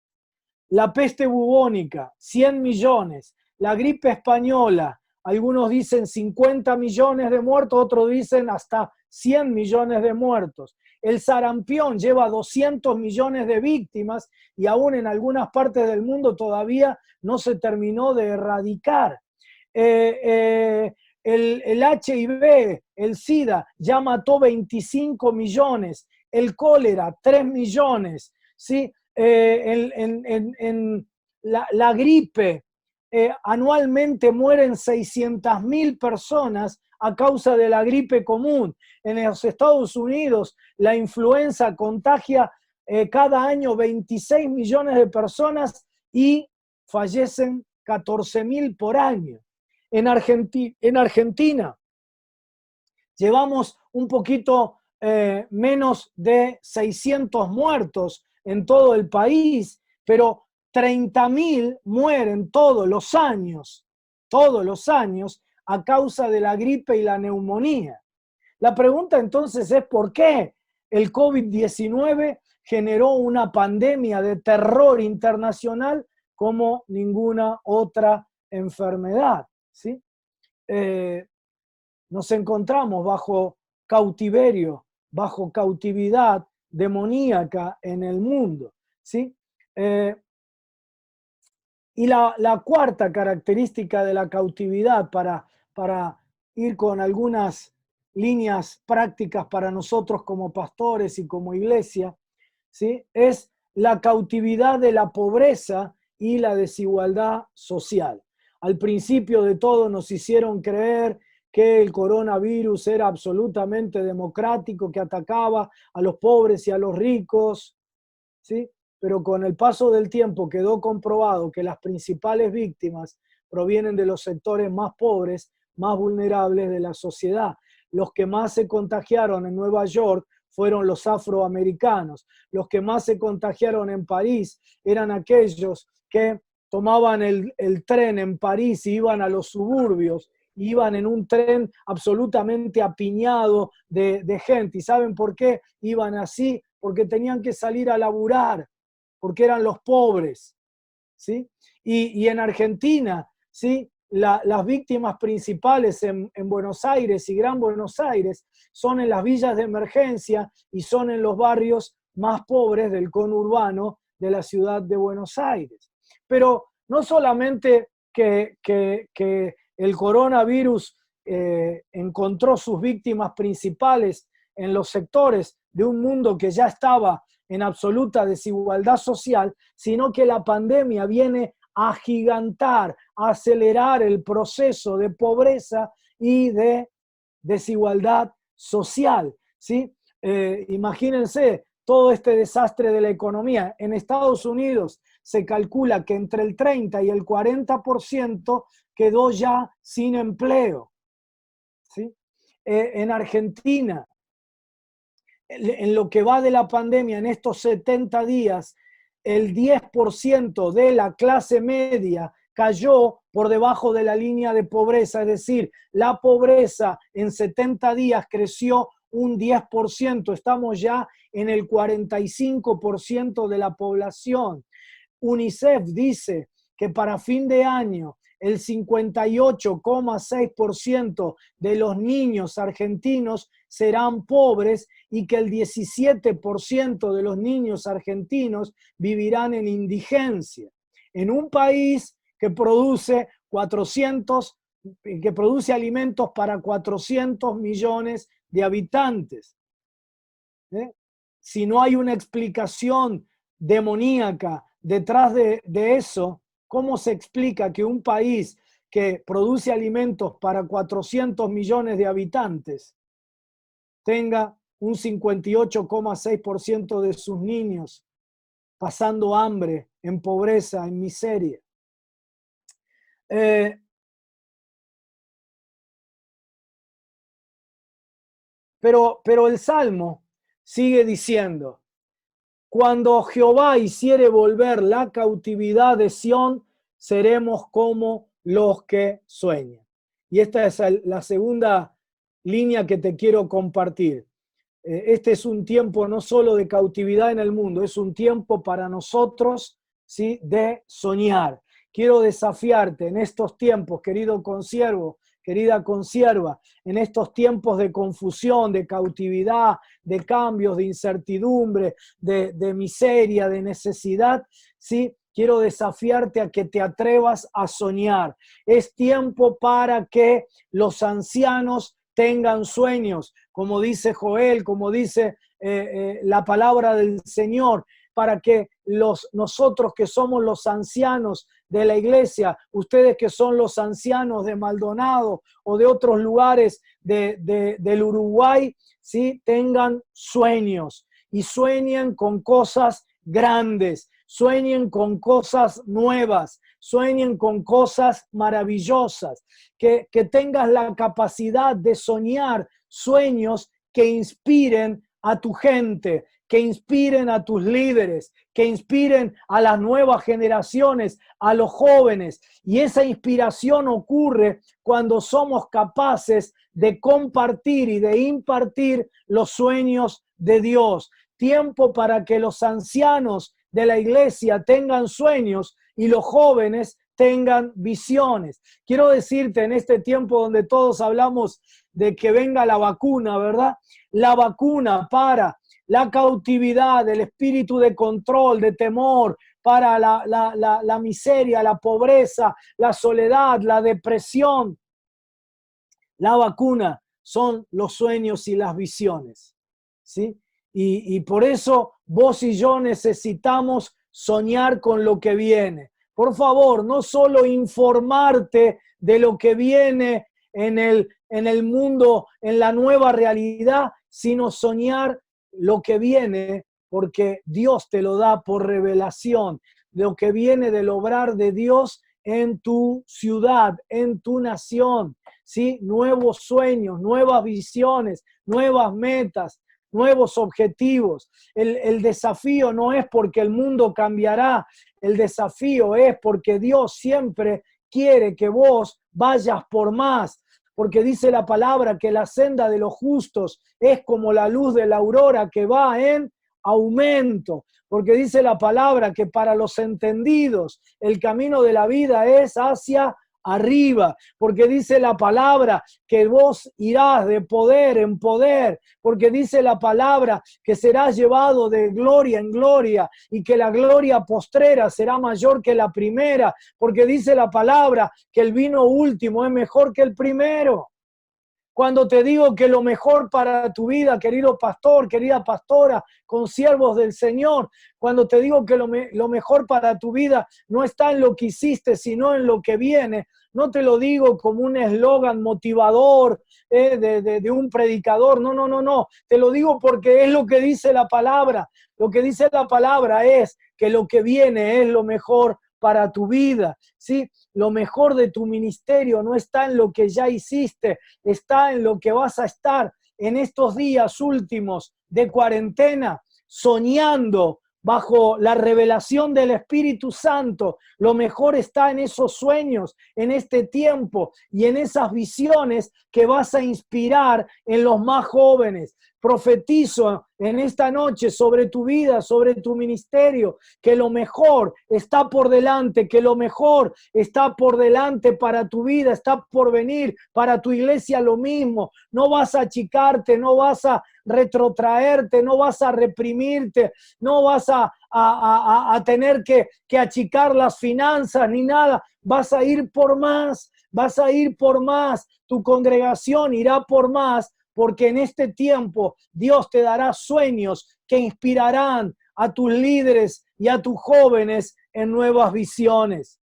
La peste bubónica, 100 millones. La gripe española, algunos dicen 50 millones de muertos, otros dicen hasta 100 millones de muertos. El sarampión lleva 200 millones de víctimas y aún en algunas partes del mundo todavía no se terminó de erradicar. El HIV, el SIDA, ya mató 25 millones, el cólera, 3 millones, ¿sí? La gripe, anualmente mueren 600.000 personas a causa de la gripe común. En los Estados Unidos, la influenza contagia cada año 26 millones de personas y fallecen 14.000 por año. En Argentina llevamos un poquito menos de 600 muertos en todo el país, pero 30.000 mueren todos los años, a causa de la gripe y la neumonía. La pregunta entonces es ¿por qué el COVID-19 generó una pandemia de terror internacional como ninguna otra enfermedad? ¿Sí? Nos encontramos bajo cautiverio, bajo cautividad demoníaca en el mundo, ¿sí? Y la cuarta característica de la cautividad, para ir con algunas líneas prácticas para nosotros como pastores y como iglesia, ¿sí? Es la cautividad de la pobreza y la desigualdad social. Al principio de todo nos hicieron creer que el coronavirus era absolutamente democrático, que atacaba a los pobres y a los ricos, ¿sí? Pero con el paso del tiempo quedó comprobado que las principales víctimas provienen de los sectores más pobres, más vulnerables de la sociedad. Los que más se contagiaron en Nueva York fueron los afroamericanos. Los que más se contagiaron en París eran aquellos que tomaban el tren en París y iban a los suburbios, iban en un tren absolutamente apiñado de gente. ¿Y saben por qué iban así? Porque tenían que salir a laburar, porque eran los pobres, ¿sí? Y en Argentina, ¿sí? Las víctimas principales en Buenos Aires y Gran Buenos Aires son en las villas de emergencia y son en los barrios más pobres del conurbano de la ciudad de Buenos Aires. Pero no solamente que el coronavirus encontró sus víctimas principales en los sectores de un mundo que ya estaba en absoluta desigualdad social, sino que la pandemia viene a agigantar, a acelerar el proceso de pobreza y de desigualdad social, ¿sí? Imagínense todo este desastre de la economía. En Estados Unidos se calcula que entre el 30 y el 40% quedó ya sin empleo, ¿sí? En Argentina, en lo que va de la pandemia, en estos 70 días, el 10% de la clase media cayó por debajo de la línea de pobreza, es decir, la pobreza en 70 días creció un 10%, estamos ya en el 45% de la población. UNICEF dice que para fin de año el 58,6% de los niños argentinos serán pobres y que el 17% de los niños argentinos vivirán en indigencia. En un país que produce alimentos para 400 millones de habitantes. Si no hay una explicación demoníaca detrás de eso, ¿cómo se explica que un país que produce alimentos para 400 millones de habitantes tenga un 58,6% de sus niños pasando hambre, en pobreza, en miseria? Pero el Salmo sigue diciendo: cuando Jehová hiciere volver la cautividad de Sión, seremos como los que sueñan. Y esta es la segunda línea que te quiero compartir. Este es un tiempo no solo de cautividad en el mundo, es un tiempo para nosotros, ¿sí?, de soñar. Quiero desafiarte en estos tiempos, querido consiervo, querida consierva, en estos tiempos de confusión, de cautividad, de cambios, de incertidumbre, de miseria, de necesidad, ¿sí? quiero desafiarte a que te atrevas a soñar. Es tiempo para que los ancianos tengan sueños, como dice Joel, como dice la palabra del Señor, para que nosotros que somos los ancianos de la iglesia, ustedes que son los ancianos de Maldonado o de otros lugares del Uruguay, ¿sí? Tengan sueños y sueñen con cosas grandes, sueñen con cosas nuevas, sueñen con cosas maravillosas, que tengas la capacidad de soñar sueños que inspiren a tu gente, que inspiren a tus líderes, que inspiren a las nuevas generaciones, a los jóvenes. Y esa inspiración ocurre cuando somos capaces de compartir y de impartir los sueños de Dios. Tiempo para que los ancianos de la iglesia tengan sueños y los jóvenes tengan visiones. Quiero decirte, en este tiempo donde todos hablamos de que venga la vacuna, ¿verdad? La vacuna para la cautividad, el espíritu de control, de temor, para la miseria, la pobreza, la soledad, la depresión. La vacuna son los sueños y las visiones, ¿sí? Y por eso vos y yo necesitamos soñar con lo que viene. Por favor, no solo informarte de lo que viene en el mundo, en la nueva realidad, sino soñar lo que viene, porque Dios te lo da por revelación, lo que viene del obrar de Dios en tu ciudad, en tu nación, ¿sí? Nuevos sueños, nuevas visiones, nuevas metas, nuevos objetivos. El desafío no es porque el mundo cambiará, el desafío es porque Dios siempre quiere que vos vayas por más, porque dice la palabra que la senda de los justos es como la luz de la aurora que va en aumento, porque dice la palabra que para los entendidos el camino de la vida es hacia arriba, porque dice la palabra que vos irás de poder en poder, porque dice la palabra que serás llevado de gloria en gloria y que la gloria postrera será mayor que la primera, porque dice la palabra que el vino último es mejor que el primero. Cuando te digo que lo mejor para tu vida, querido pastor, querida pastora, consiervos del Señor, cuando te digo que lo mejor para tu vida no está en lo que hiciste, sino en lo que viene, no te lo digo como un eslogan motivador de un predicador, no, te lo digo porque es lo que dice la palabra. Lo que dice la palabra es que lo que viene es lo mejor para tu vida, ¿sí? Lo mejor de tu ministerio no está en lo que ya hiciste, está en lo que vas a estar en estos días últimos de cuarentena, soñando bajo la revelación del Espíritu Santo. Lo mejor está en esos sueños, en este tiempo y en esas visiones que vas a inspirar en los más jóvenes. Profetizo en esta noche sobre tu vida, sobre tu ministerio, que lo mejor está por delante, que lo mejor está por delante para tu vida, está por venir para tu iglesia lo mismo. No vas a achicarte, no vas a retrotraerte, no vas a reprimirte, no vas a tener que achicar las finanzas ni nada. Vas a ir por más, vas a ir por más. Tu congregación irá por más, porque en este tiempo Dios te dará sueños que inspirarán a tus líderes y a tus jóvenes en nuevas visiones.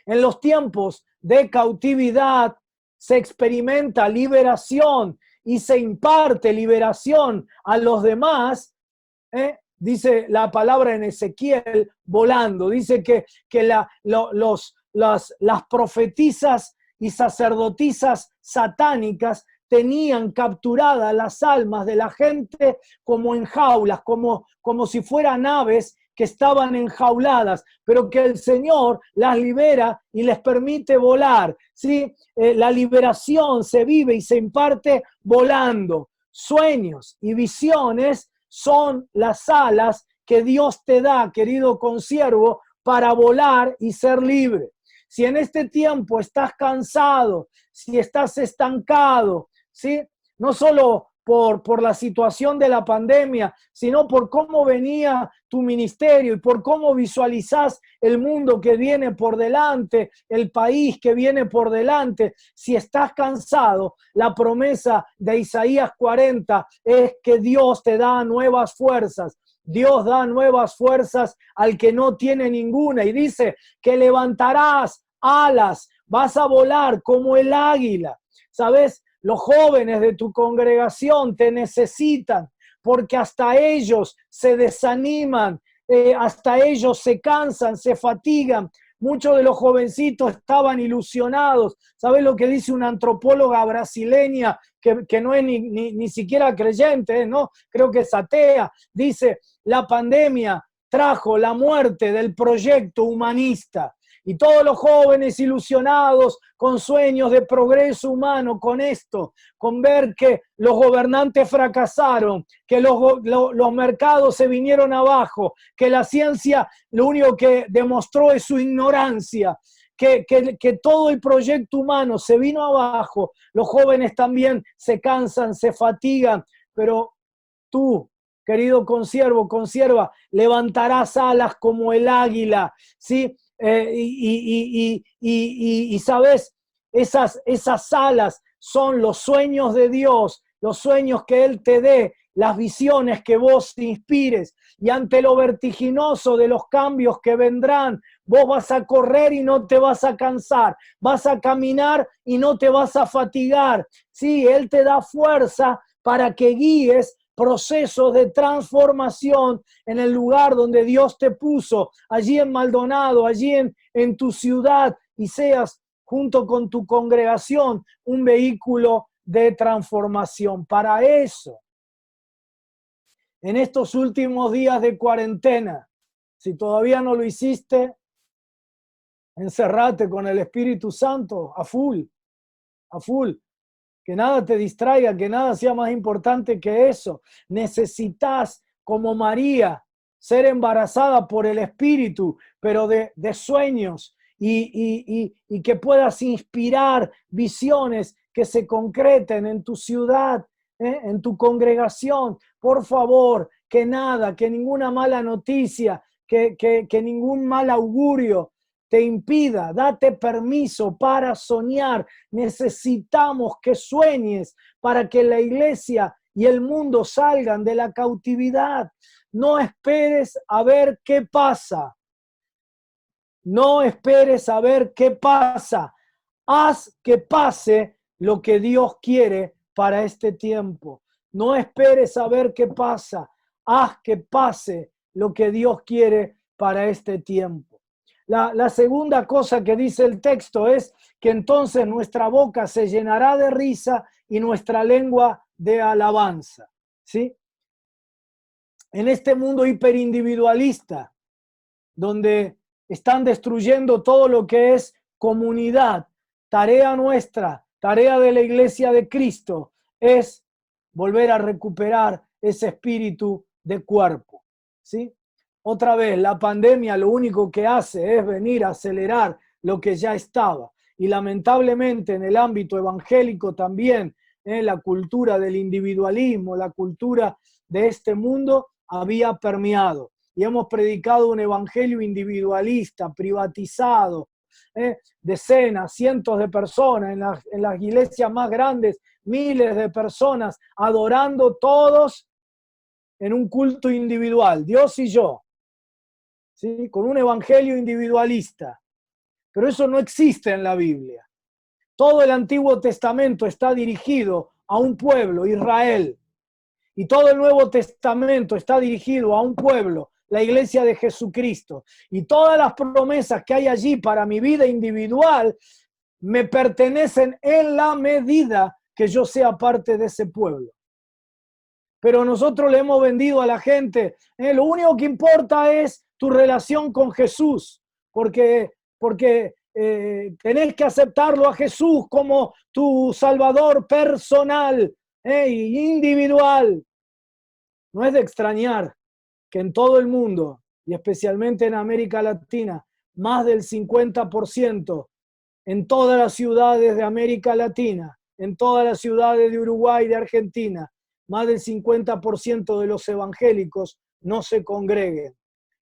En los tiempos de cautividad se experimenta liberación y se imparte liberación a los demás, dice la palabra en Ezequiel, volando. Dice que las profetisas y sacerdotisas satánicas tenían capturadas las almas de la gente como en jaulas, como si fueran aves que estaban enjauladas, pero que el Señor las libera y les permite volar, ¿sí? La liberación se vive y se imparte volando. Sueños y visiones son las alas que Dios te da, querido consiervo, para volar y ser libre. Si en este tiempo estás cansado, si estás estancado, ¿sí? No solo por la situación de la pandemia, sino por cómo venía tu ministerio y por cómo visualizás el mundo que viene por delante, el país que viene por delante. Si estás cansado, la promesa de Isaías 40 es que Dios te da nuevas fuerzas. Dios da nuevas fuerzas al que no tiene ninguna y dice que levantarás alas, vas a volar como el águila. ¿Sabes? Los jóvenes de tu congregación te necesitan porque hasta ellos se desaniman, hasta ellos se cansan, se fatigan. Muchos de los jovencitos estaban ilusionados. ¿Sabes lo que dice una antropóloga brasileña que no es ni siquiera creyente, ¿no? Creo que es atea? Dice, la pandemia trajo la muerte del proyecto humanista. Y todos los jóvenes ilusionados con sueños de progreso humano, con esto, con ver que los gobernantes fracasaron, que los mercados se vinieron abajo, que la ciencia lo único que demostró es su ignorancia, que todo el proyecto humano se vino abajo, los jóvenes también se cansan, se fatigan, pero tú, querido consiervo, consierva, levantarás alas como el águila, ¿sí? Y sabes, esas alas son los sueños de Dios, los sueños que Él te dé, las visiones que vos te inspires. Y ante lo vertiginoso de los cambios que vendrán, vos vas a correr y no te vas a cansar, vas a caminar y no te vas a fatigar. Sí, Él te da fuerza para que guíes procesos de transformación en el lugar donde Dios te puso, allí en Maldonado, allí en tu ciudad, y seas junto con tu congregación un vehículo de transformación. Para eso, en estos últimos días de cuarentena, si todavía no lo hiciste, encerrate con el Espíritu Santo a full, a full. Que nada te distraiga, que nada sea más importante que eso. Necesitas, como María, ser embarazada por el Espíritu, pero de sueños y que puedas inspirar visiones que se concreten en tu ciudad, en tu congregación. Por favor, que nada, que ninguna mala noticia, que ningún mal augurio te impida, date permiso para soñar. Necesitamos que sueñes para que la iglesia y el mundo salgan de la cautividad. No esperes a ver qué pasa. No esperes a ver qué pasa. Haz que pase lo que Dios quiere para este tiempo. No esperes a ver qué pasa. Haz que pase lo que Dios quiere para este tiempo. La segunda cosa que dice el texto es que entonces nuestra boca se llenará de risa y nuestra lengua de alabanza, ¿sí? En este mundo hiperindividualista, donde están destruyendo todo lo que es comunidad, tarea nuestra, tarea de la Iglesia de Cristo, es volver a recuperar ese espíritu de cuerpo, ¿sí? Otra vez, la pandemia lo único que hace es venir a acelerar lo que ya estaba. Y lamentablemente en el ámbito evangélico también, la cultura del individualismo, la cultura de este mundo había permeado. Y hemos predicado un evangelio individualista, privatizado, decenas, cientos de personas, en las iglesias más grandes, miles de personas adorando todos en un culto individual, Dios y yo. ¿Sí? Con un evangelio individualista. Pero eso no existe en la Biblia. Todo el Antiguo Testamento está dirigido a un pueblo, Israel. Y todo el Nuevo Testamento está dirigido a un pueblo, la Iglesia de Jesucristo. Y todas las promesas que hay allí para mi vida individual me pertenecen en la medida que yo sea parte de ese pueblo. Pero nosotros le hemos vendido a la gente, lo único que importa es tu relación con Jesús, porque tenés que aceptarlo a Jesús como tu Salvador personal e individual. No es de extrañar que en todo el mundo, y especialmente en América Latina, más del 50% en todas las ciudades de América Latina, en todas las ciudades de Uruguay y de Argentina, más del 50% de los evangélicos no se congreguen.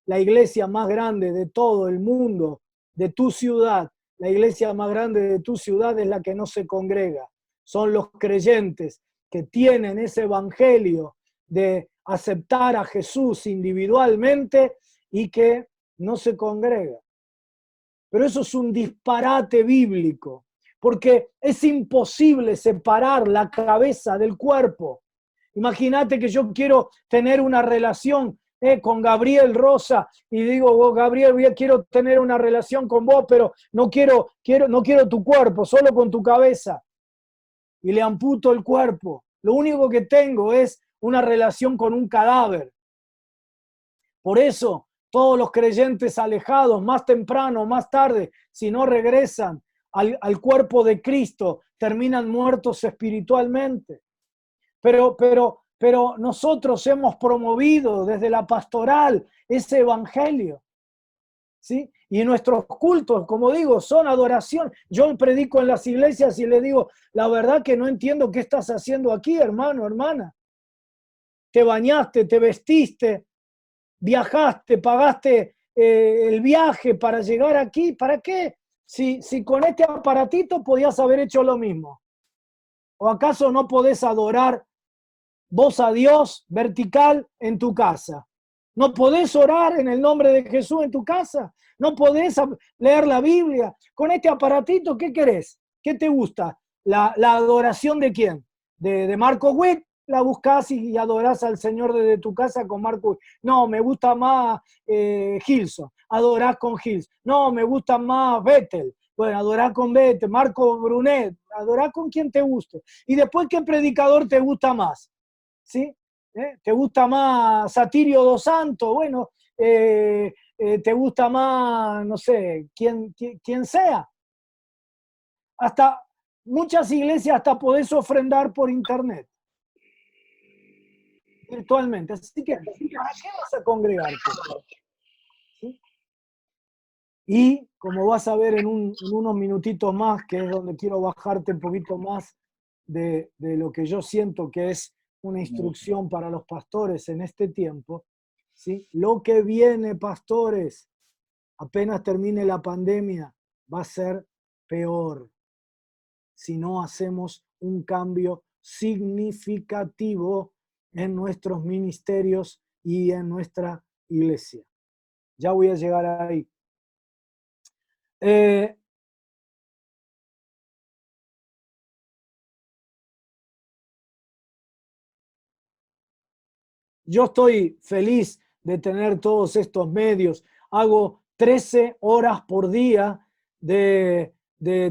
La iglesia más grande de todo el mundo, de tu ciudad, la iglesia más grande de tu ciudad es la que no se congrega. Son los creyentes que tienen ese evangelio de aceptar a Jesús individualmente y que no se congrega. Pero eso es un disparate bíblico, porque es imposible separar la cabeza del cuerpo. Imagínate que yo quiero tener una relación con Gabriel Rosa y digo, oh, Gabriel, quiero tener una relación con vos, pero no quiero tu cuerpo, solo con tu cabeza. Y le amputo el cuerpo. Lo único que tengo es una relación con un cadáver. Por eso, todos los creyentes alejados, más temprano, más tarde, si no regresan al cuerpo de Cristo, terminan muertos espiritualmente. Pero nosotros hemos promovido desde la pastoral ese evangelio, ¿sí? Y nuestros cultos, como digo, son adoración. Yo predico en las iglesias y le digo, la verdad que no entiendo qué estás haciendo aquí, hermano, hermana. Te bañaste, te vestiste, viajaste, pagaste el viaje para llegar aquí. ¿Para qué? Si con este aparatito podías haber hecho lo mismo. ¿O acaso no podés adorar vos a Dios vertical en tu casa? ¿No podés orar en el nombre de Jesús en tu casa? ¿No podés leer la Biblia? Con este aparatito, ¿qué querés? ¿Qué te gusta? ¿La adoración de quién? ¿De Marco Witt? La buscás y adorás al Señor desde tu casa con Marco Witt. No, me gusta más Gilson. Adorás con Gilson. No, me gusta más Vettel. Bueno, adorás con Vettel. Marco Brunet. Adorás con quien te guste. Y después, ¿qué predicador te gusta más? ¿Sí? ¿Te gusta más Satirio dos Santos? Bueno, ¿te gusta más, no sé, quién sea? Hasta muchas iglesias hasta podés ofrendar por internet, virtualmente. Así que, ¿para qué vas a congregarte? ¿Sí? Y como vas a ver en unos minutitos más, que es donde quiero bajarte un poquito más de lo que yo siento que es una instrucción para los pastores en este tiempo, ¿sí? Lo que viene, pastores, apenas termine la pandemia, va a ser peor si no hacemos un cambio significativo en nuestros ministerios y en nuestra iglesia. Ya voy a llegar ahí. Yo estoy feliz de tener todos estos medios. Hago 13 horas por día de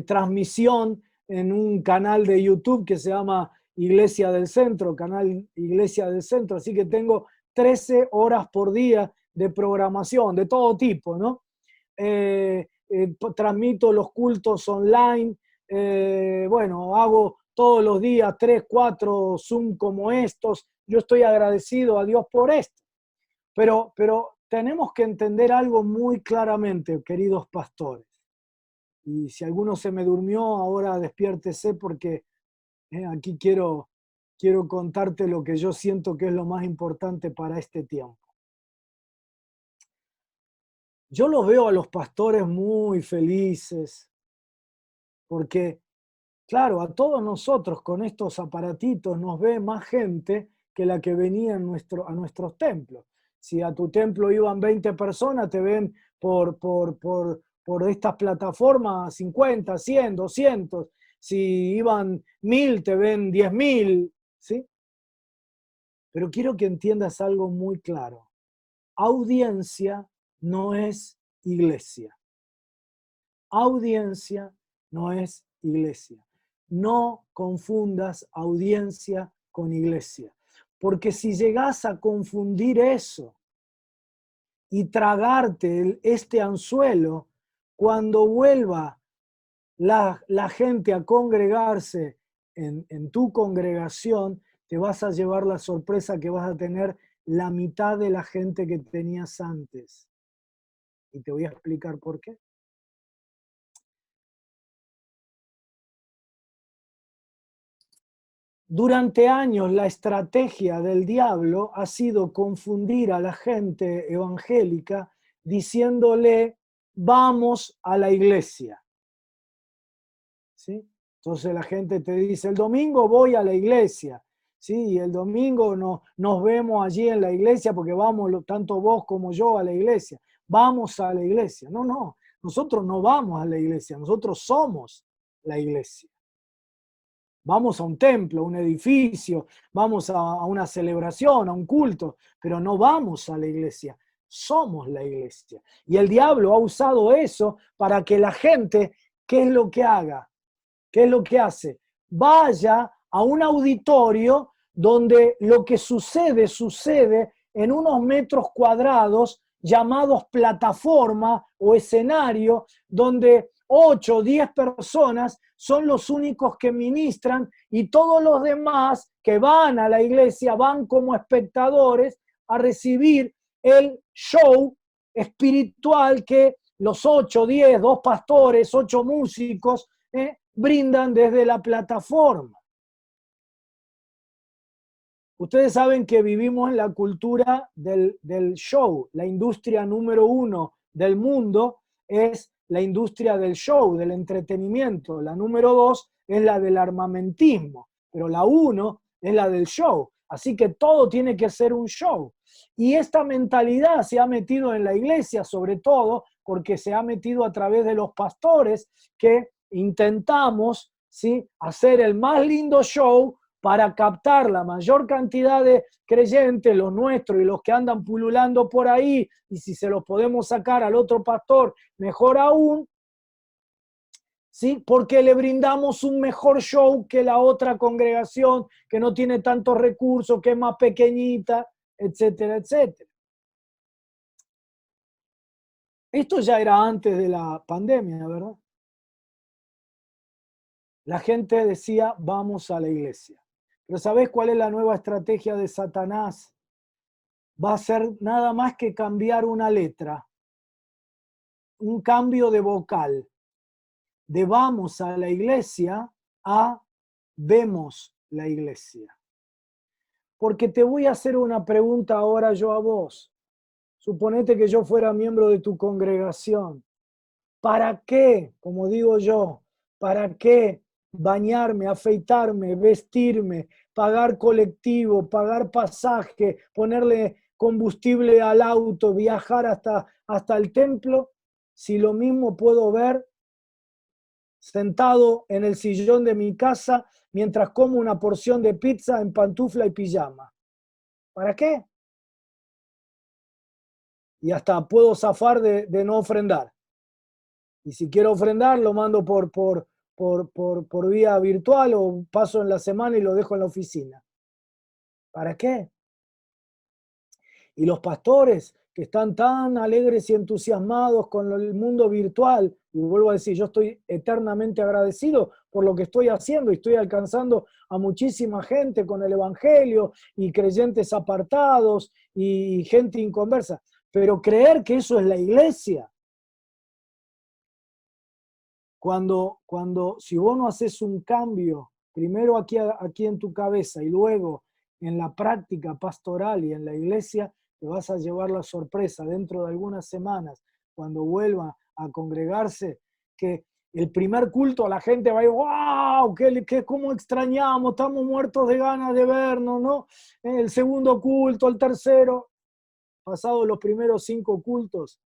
transmisión en un canal de YouTube que se llama Iglesia del Centro, canal Iglesia del Centro. Así que tengo 13 horas por día de programación de todo tipo, ¿no? Transmito los cultos online. Bueno, hago todos los días 3, 4 Zoom como estos. Yo estoy agradecido a Dios por esto. Pero tenemos que entender algo muy claramente, queridos pastores. Y si alguno se me durmió, ahora despiértese porque aquí quiero contarte lo que yo siento que es lo más importante para este tiempo. Yo los veo a los pastores muy felices porque, claro, a todos nosotros con estos aparatitos nos ve más gente que la que venía a nuestros templos. Si a tu templo iban 20 personas, te ven por estas plataformas 50, 100, 200. Si iban 1000, te ven 10.000, ¿sí? Pero quiero que entiendas algo muy claro. Audiencia no es iglesia. Audiencia no es iglesia. No confundas audiencia con iglesia. Porque si llegas a confundir eso y tragarte este anzuelo, cuando vuelva la gente a congregarse en tu congregación, te vas a llevar la sorpresa que vas a tener la mitad de la gente que tenías antes. Y te voy a explicar por qué. Durante años la estrategia del diablo ha sido confundir a la gente evangélica diciéndole, vamos a la iglesia. ¿Sí? Entonces la gente te dice, el domingo voy a la iglesia. Sí, y el domingo nos vemos allí en la iglesia porque vamos tanto vos como yo a la iglesia. Vamos a la iglesia. No, no, nosotros no vamos a la iglesia, nosotros somos la iglesia. Vamos a un templo, a un edificio, vamos a una celebración, a un culto, pero no vamos a la iglesia, somos la iglesia. Y el diablo ha usado eso para que la gente, ¿qué es lo que haga? ¿Qué es lo que hace? Vaya a un auditorio donde lo que sucede en unos metros cuadrados llamados plataforma o escenario, donde 8 o 10 personas son los únicos que ministran y todos los demás que van a la iglesia van como espectadores a recibir el show espiritual que los 8, 10, 2 pastores, 8 músicos, brindan desde la plataforma. Ustedes saben que vivimos en la cultura del show. La industria número 1 del mundo es la industria del show, del entretenimiento. La número 2 es la del armamentismo, pero la 1 es la del show. Así que todo tiene que ser un show. Y esta mentalidad se ha metido en la iglesia, sobre todo porque se ha metido a través de los pastores que intentamos, ¿sí?, hacer el más lindo show para captar la mayor cantidad de creyentes, los nuestros y los que andan pululando por ahí, y si se los podemos sacar al otro pastor, mejor aún, ¿sí?, porque le brindamos un mejor show que la otra congregación, que no tiene tantos recursos, que es más pequeñita, etcétera, etcétera. Esto ya era antes de la pandemia, ¿verdad? La gente decía, vamos a la iglesia. Pero ¿sabés cuál es la nueva estrategia de Satanás? Va a ser nada más que cambiar una letra, un cambio de vocal, de vamos a la iglesia a vemos la iglesia. Porque te voy a hacer una pregunta ahora yo a vos. Suponete que yo fuera miembro de tu congregación. ¿Para qué, como digo yo, para qué bañarme, afeitarme, vestirme, pagar colectivo, pagar pasaje, ponerle combustible al auto, viajar hasta el templo, si lo mismo puedo ver sentado en el sillón de mi casa mientras como una porción de pizza en pantufla y pijama? ¿Para qué? Y hasta puedo zafar de no ofrendar. Y si quiero ofrendar, lo mando por vía virtual o paso en la semana y lo dejo en la oficina. ¿Para qué? Y los pastores que están tan alegres y entusiasmados con el mundo virtual, y vuelvo a decir, yo estoy eternamente agradecido por lo que estoy haciendo y estoy alcanzando a muchísima gente con el evangelio y creyentes apartados y gente inconversa, pero creer que eso es la iglesia, cuando si vos no haces un cambio, primero aquí en tu cabeza y luego en la práctica pastoral y en la iglesia, te vas a llevar la sorpresa dentro de algunas semanas, cuando vuelva a congregarse, que el primer culto la gente va a ir, ¡wow! ¿Cómo extrañamos? Estamos muertos de ganas de vernos, ¿no? El segundo culto, el tercero, pasados los primeros 5 cultos,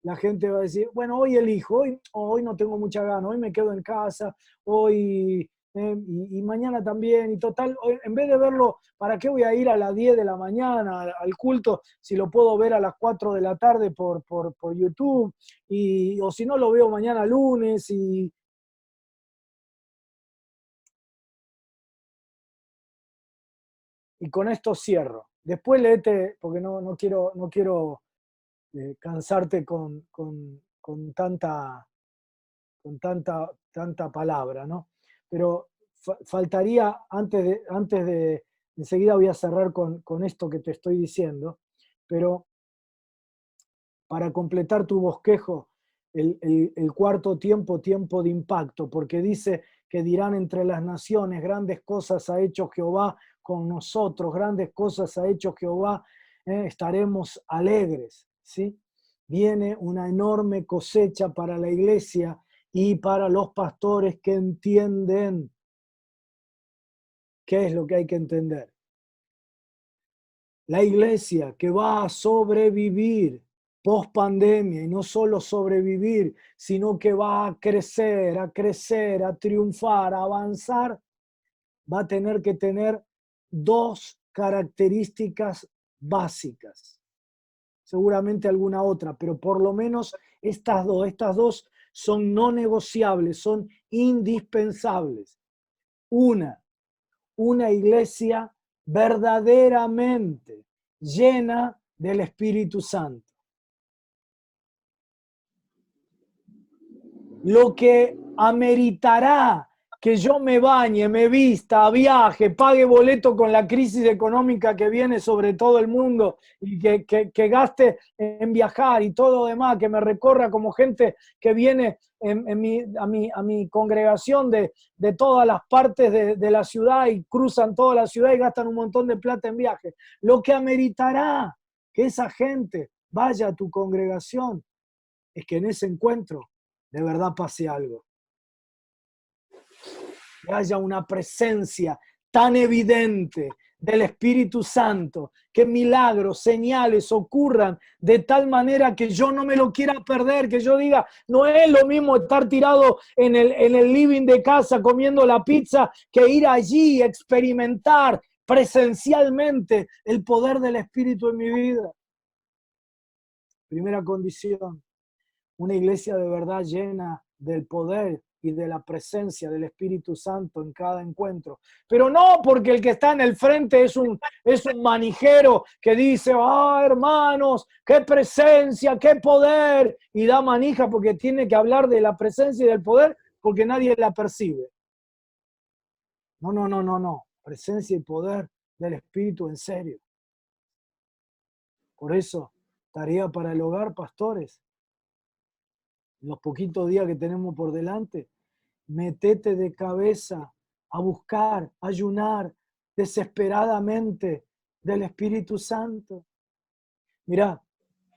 la gente va a decir, bueno, hoy elijo, hoy no tengo mucha gana, hoy me quedo en casa, hoy y mañana también, y total, hoy, en vez de verlo, ¿para qué voy a ir a las 10 de la mañana al culto si lo puedo ver a las 4 de la tarde por YouTube? O si no, lo veo mañana lunes y con esto cierro. Después léete, porque no quiero cansarte con tanta palabra, ¿no? Pero faltaría, enseguida voy a cerrar con esto que te estoy diciendo, pero para completar tu bosquejo, el cuarto tiempo de impacto, porque dice que dirán entre las naciones, grandes cosas ha hecho Jehová con nosotros, grandes cosas ha hecho Jehová, estaremos alegres, ¿sí? Viene una enorme cosecha para la iglesia y para los pastores que entienden. ¿Qué es lo que hay que entender? La iglesia que va a sobrevivir post pandemia, y no solo sobrevivir, sino que va a crecer, a triunfar, a avanzar, va a tener que tener dos características básicas. Seguramente alguna otra, pero por lo menos estas dos son no negociables, son indispensables. Una iglesia verdaderamente llena del Espíritu Santo. Lo que ameritará que yo me bañe, me vista, viaje, pague boleto con la crisis económica que viene sobre todo el mundo y que gaste en viajar y todo lo demás, que me recorra como gente que viene a mi congregación de todas las partes de la ciudad y cruzan toda la ciudad y gastan un montón de plata en viaje. Lo que ameritará que esa gente vaya a tu congregación es que en ese encuentro de verdad pase algo. Que haya una presencia tan evidente del Espíritu Santo, que milagros, señales ocurran de tal manera que yo no me lo quiera perder, que yo diga, no es lo mismo estar tirado en el living de casa comiendo la pizza que ir allí a experimentar presencialmente el poder del Espíritu en mi vida. Primera condición, una iglesia de verdad llena del poder y de la presencia del Espíritu Santo en cada encuentro. Pero no porque el que está en el frente es un manijero que dice, hermanos, qué presencia, qué poder, y da manija porque tiene que hablar de la presencia y del poder porque nadie la percibe. No. Presencia y poder del Espíritu en serio. Por eso, tarea para el hogar, pastores. Los poquitos días que tenemos por delante, metete de cabeza a buscar, a ayunar desesperadamente del Espíritu Santo. Mirá,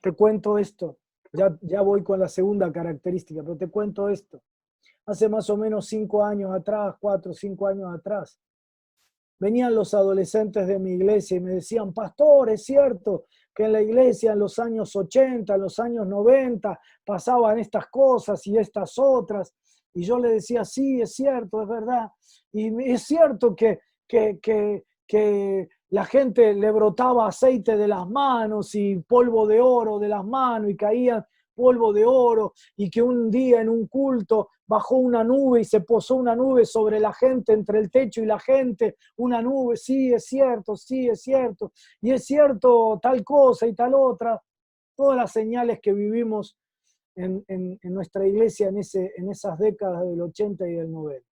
te cuento esto, ya voy con la segunda característica, pero te cuento esto. Hace más o menos 5 años atrás, 4 o 5 años atrás, venían los adolescentes de mi iglesia y me decían, pastor, es cierto que en la iglesia en los años 80, en los años 90, pasaban estas cosas y estas otras. Y yo le decía, sí, es cierto, es verdad. Y es cierto que la gente le brotaba aceite de las manos y polvo de oro de las manos y caían polvo de oro, y que un día en un culto bajó una nube y se posó una nube sobre la gente, entre el techo y la gente, una nube, sí es cierto, y es cierto tal cosa y tal otra, todas las señales que vivimos en nuestra iglesia en esas décadas del 80 y del 90.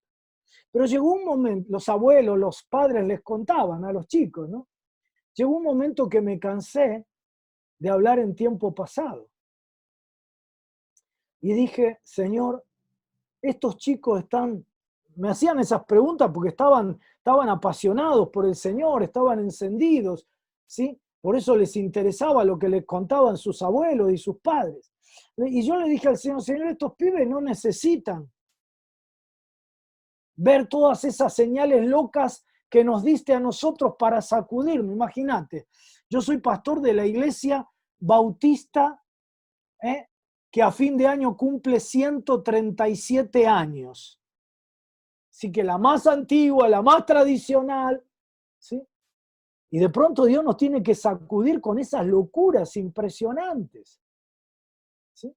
Pero llegó un momento, los abuelos, los padres les contaban a los chicos, ¿no? Llegó un momento que me cansé de hablar en tiempo pasado. Y dije, Señor, estos chicos me hacían esas preguntas porque estaban apasionados por el Señor, estaban encendidos, ¿sí? Por eso les interesaba lo que les contaban sus abuelos y sus padres. Y yo le dije al Señor, estos pibes no necesitan ver todas esas señales locas que nos diste a nosotros para sacudirnos. Imagínate, yo soy pastor de la iglesia bautista, que a fin de año cumple 137 años. Así que la más antigua, la más tradicional, ¿sí? Y de pronto Dios nos tiene que sacudir con esas locuras impresionantes, ¿sí?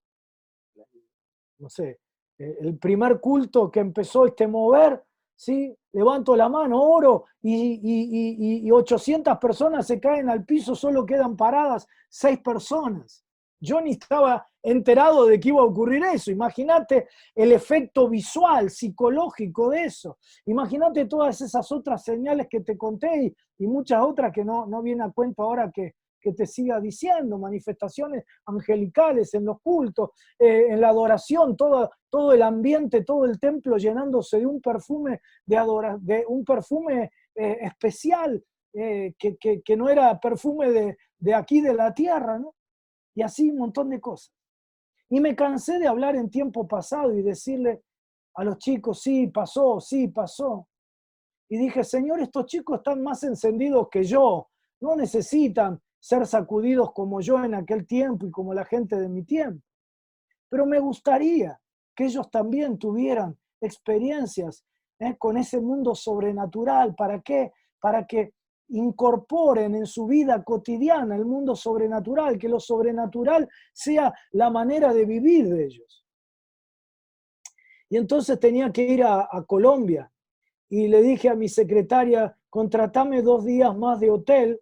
No sé, el primer culto que empezó mover, ¿sí? Levanto la mano, oro, y 800 personas se caen al piso, solo quedan paradas 6 personas. Yo ni estaba enterado de que iba a ocurrir eso. Imagínate el efecto visual, psicológico de eso. Imagínate todas esas otras señales que te conté y muchas otras que no vienen a cuento ahora que que te siga diciendo, manifestaciones angelicales en los cultos, en la adoración, todo el ambiente, todo el templo llenándose de un perfume especial, que no era perfume de aquí de la tierra, ¿no? Y así un montón de cosas. Y me cansé de hablar en tiempo pasado y decirle a los chicos, sí, pasó, sí, pasó. Y dije, Señor, estos chicos están más encendidos que yo, no necesitan ser sacudidos como yo en aquel tiempo y como la gente de mi tiempo. Pero me gustaría que ellos también tuvieran experiencias con ese mundo sobrenatural. ¿Para qué? Para que incorporen en su vida cotidiana el mundo sobrenatural, que lo sobrenatural sea la manera de vivir de ellos. Y entonces tenía que ir a Colombia y le dije a mi secretaria, contratame 2 días más de hotel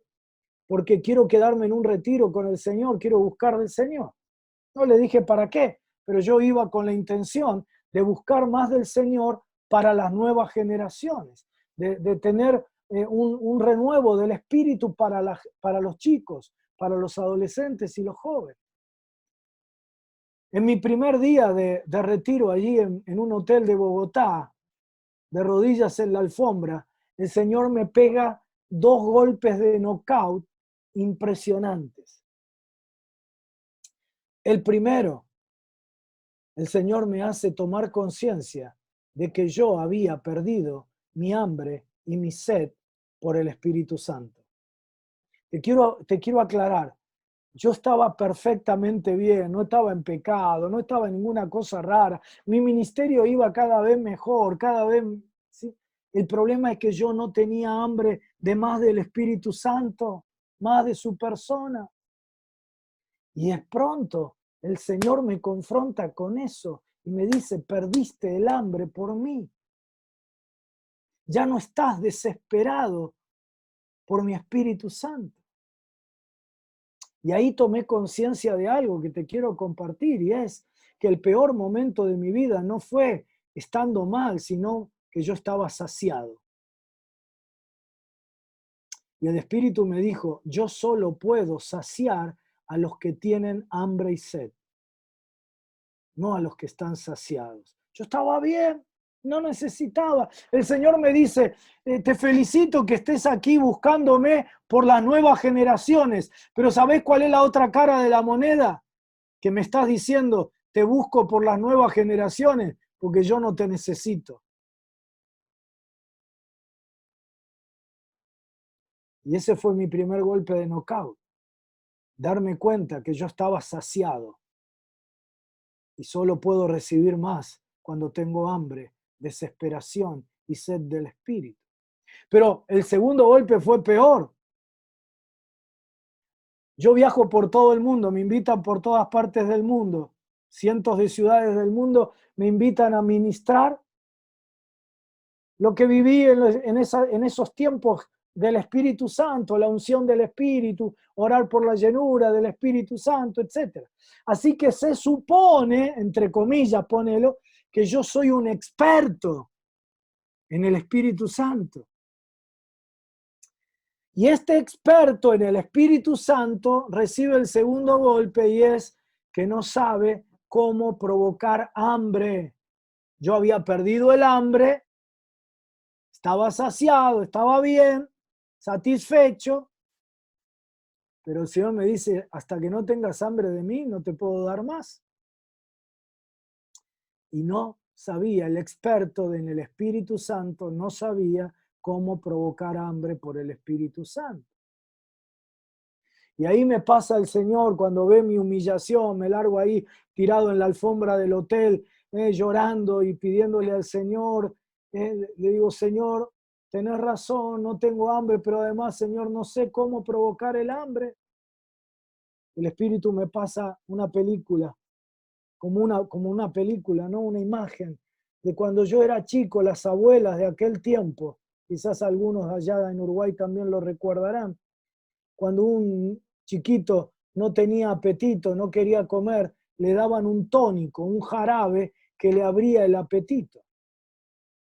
porque quiero quedarme en un retiro con el Señor, quiero buscar del Señor. No le dije para qué, pero yo iba con la intención de buscar más del Señor para las nuevas generaciones, de tener un renuevo del espíritu para los chicos, para los adolescentes y los jóvenes. En mi primer día de retiro allí en un hotel de Bogotá, de rodillas en la alfombra, el Señor me pega 2 golpes de knockout impresionantes. El primero, el Señor me hace tomar conciencia de que yo había perdido mi hambre y mi sed por el Espíritu Santo. Te quiero aclarar, yo estaba perfectamente bien, no estaba en pecado, no estaba en ninguna cosa rara. Mi ministerio iba cada vez mejor, cada vez... ¿sí? El problema es que yo no tenía hambre de más del Espíritu Santo, más de su persona. Y es pronto, el Señor me confronta con eso y me dice, perdiste el hambre por mí. Ya no estás desesperado por mi Espíritu Santo. Y ahí tomé conciencia de algo que te quiero compartir, y es que el peor momento de mi vida no fue estando mal, sino que yo estaba saciado. Y el Espíritu me dijo, yo solo puedo saciar a los que tienen hambre y sed, no a los que están saciados. Yo estaba bien, no necesitaba. El Señor me dice, te felicito que estés aquí buscándome por las nuevas generaciones, pero ¿sabés cuál es la otra cara de la moneda? Que me estás diciendo, te busco por las nuevas generaciones, porque yo no te necesito. Y ese fue mi primer golpe de knockout. Darme cuenta que yo estaba saciado y solo puedo recibir más cuando tengo hambre, desesperación y sed del Espíritu. Pero el segundo golpe fue peor. Yo viajo por todo el mundo, me invitan por todas partes del mundo. Cientos de ciudades del mundo me invitan a ministrar. Lo que viví en esos tiempos del Espíritu Santo, la unción del Espíritu, orar por la llenura del Espíritu Santo, etc. Así que se supone, entre comillas, ponelo, que yo soy un experto en el Espíritu Santo. Y este experto en el Espíritu Santo recibe el segundo golpe y es que no sabe cómo provocar hambre. Yo había perdido el hambre, estaba saciado, estaba bien, satisfecho, pero el Señor me dice, hasta que no tengas hambre de mí, no te puedo dar más. Y no sabía, el experto en el Espíritu Santo no sabía cómo provocar hambre por el Espíritu Santo. Y ahí me pasa el Señor cuando ve mi humillación, me largo ahí tirado en la alfombra del hotel, llorando y pidiéndole al Señor, le digo, Señor, tenés razón, no tengo hambre, pero además, Señor, no sé cómo provocar el hambre. El Espíritu me pasa una película, como una película, ¿no? Una imagen de cuando yo era chico, las abuelas de aquel tiempo, quizás algunos allá en Uruguay también lo recordarán, cuando un chiquito no tenía apetito, no quería comer, le daban un tónico, un jarabe que le abría el apetito.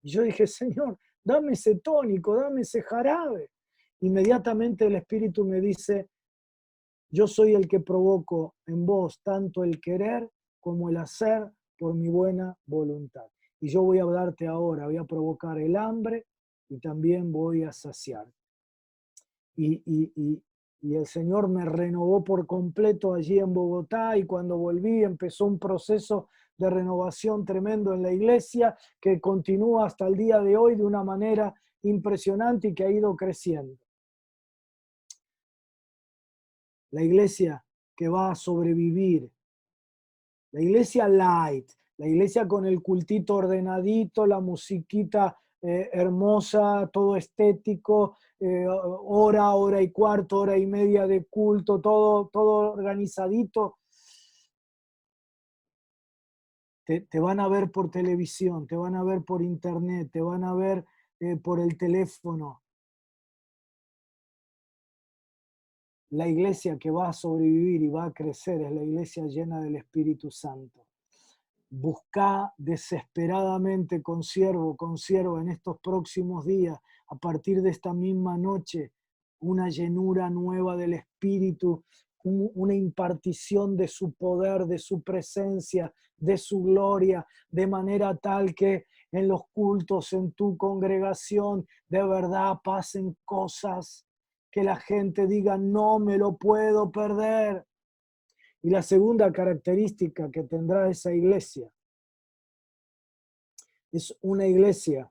Y yo dije, Señor, dame ese tónico, dame ese jarabe. Inmediatamente el Espíritu me dice, yo soy el que provoco en vos tanto el querer como el hacer por mi buena voluntad. Y yo voy a darte ahora, voy a provocar el hambre y también voy a saciar. Y el Señor me renovó por completo allí en Bogotá, y cuando volví empezó un proceso de renovación tremendo en la iglesia que continúa hasta el día de hoy de una manera impresionante y que ha ido creciendo. La iglesia que va a sobrevivir, la iglesia light, la iglesia con el cultito ordenadito, la musiquita hermosa, todo estético, hora y cuarto, hora y media de culto, todo organizadito. Te van a ver por televisión, te van a ver por internet, te van a ver por el teléfono. La iglesia que va a sobrevivir y va a crecer es la iglesia llena del Espíritu Santo. Busca desesperadamente, consiervo en estos próximos días, a partir de esta misma noche, una llenura nueva del Espíritu, una impartición de su poder, de su presencia, de su gloria, de manera tal que en los cultos, en tu congregación, de verdad pasen cosas que la gente diga, no me lo puedo perder. Y la segunda característica que tendrá esa iglesia es una iglesia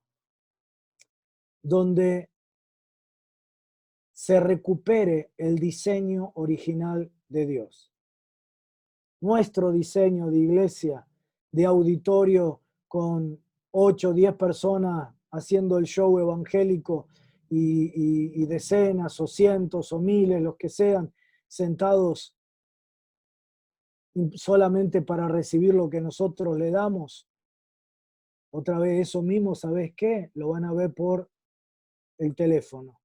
donde se recupere el diseño original de Dios. Nuestro diseño de iglesia, de auditorio con 8 o 10 personas haciendo el show evangélico y decenas o cientos o miles, los que sean, sentados solamente para recibir lo que nosotros le damos. Otra vez eso mismo, ¿sabes qué? Lo van a ver por el teléfono.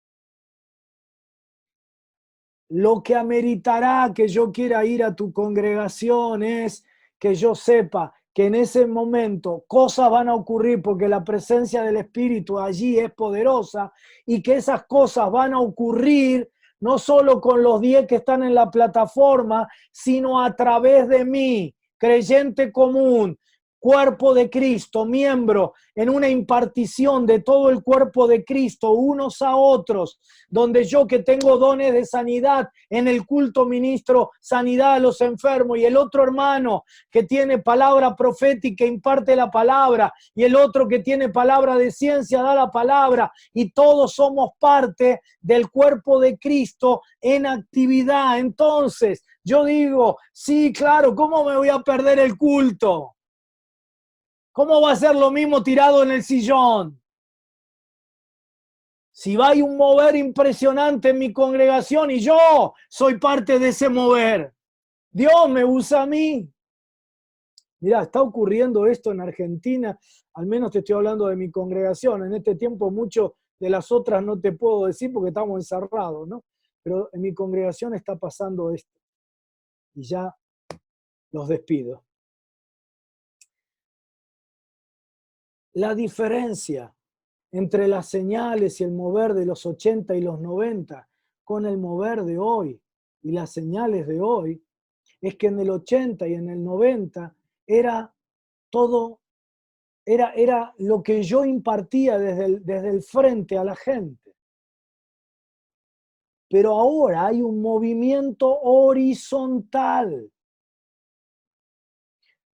Lo que ameritará que yo quiera ir a tu congregación es que yo sepa que en ese momento cosas van a ocurrir porque la presencia del Espíritu allí es poderosa, y que esas cosas van a ocurrir no solo con los 10 que están en la plataforma, sino a través de mí, creyente común, cuerpo de Cristo, miembro, en una impartición de todo el cuerpo de Cristo, unos a otros, donde yo que tengo dones de sanidad, en el culto ministro sanidad a los enfermos, y el otro hermano que tiene palabra profética imparte la palabra, y el otro que tiene palabra de ciencia da la palabra, y todos somos parte del cuerpo de Cristo en actividad. Entonces, yo digo, sí, claro, ¿cómo me voy a perder el culto? ¿Cómo va a ser lo mismo tirado en el sillón? Si va a un mover impresionante en mi congregación y yo soy parte de ese mover, Dios me usa a mí. Mirá, está ocurriendo esto en Argentina, al menos te estoy hablando de mi congregación. En este tiempo mucho de las otras no te puedo decir porque estamos encerrados, ¿no? Pero en mi congregación está pasando esto. Y ya los despido. La diferencia entre las señales y el mover de los 80 y los 90 con el mover de hoy y las señales de hoy es que en el 80 y en el 90 era todo, era lo que yo impartía desde el frente a la gente. Pero ahora hay un movimiento horizontal.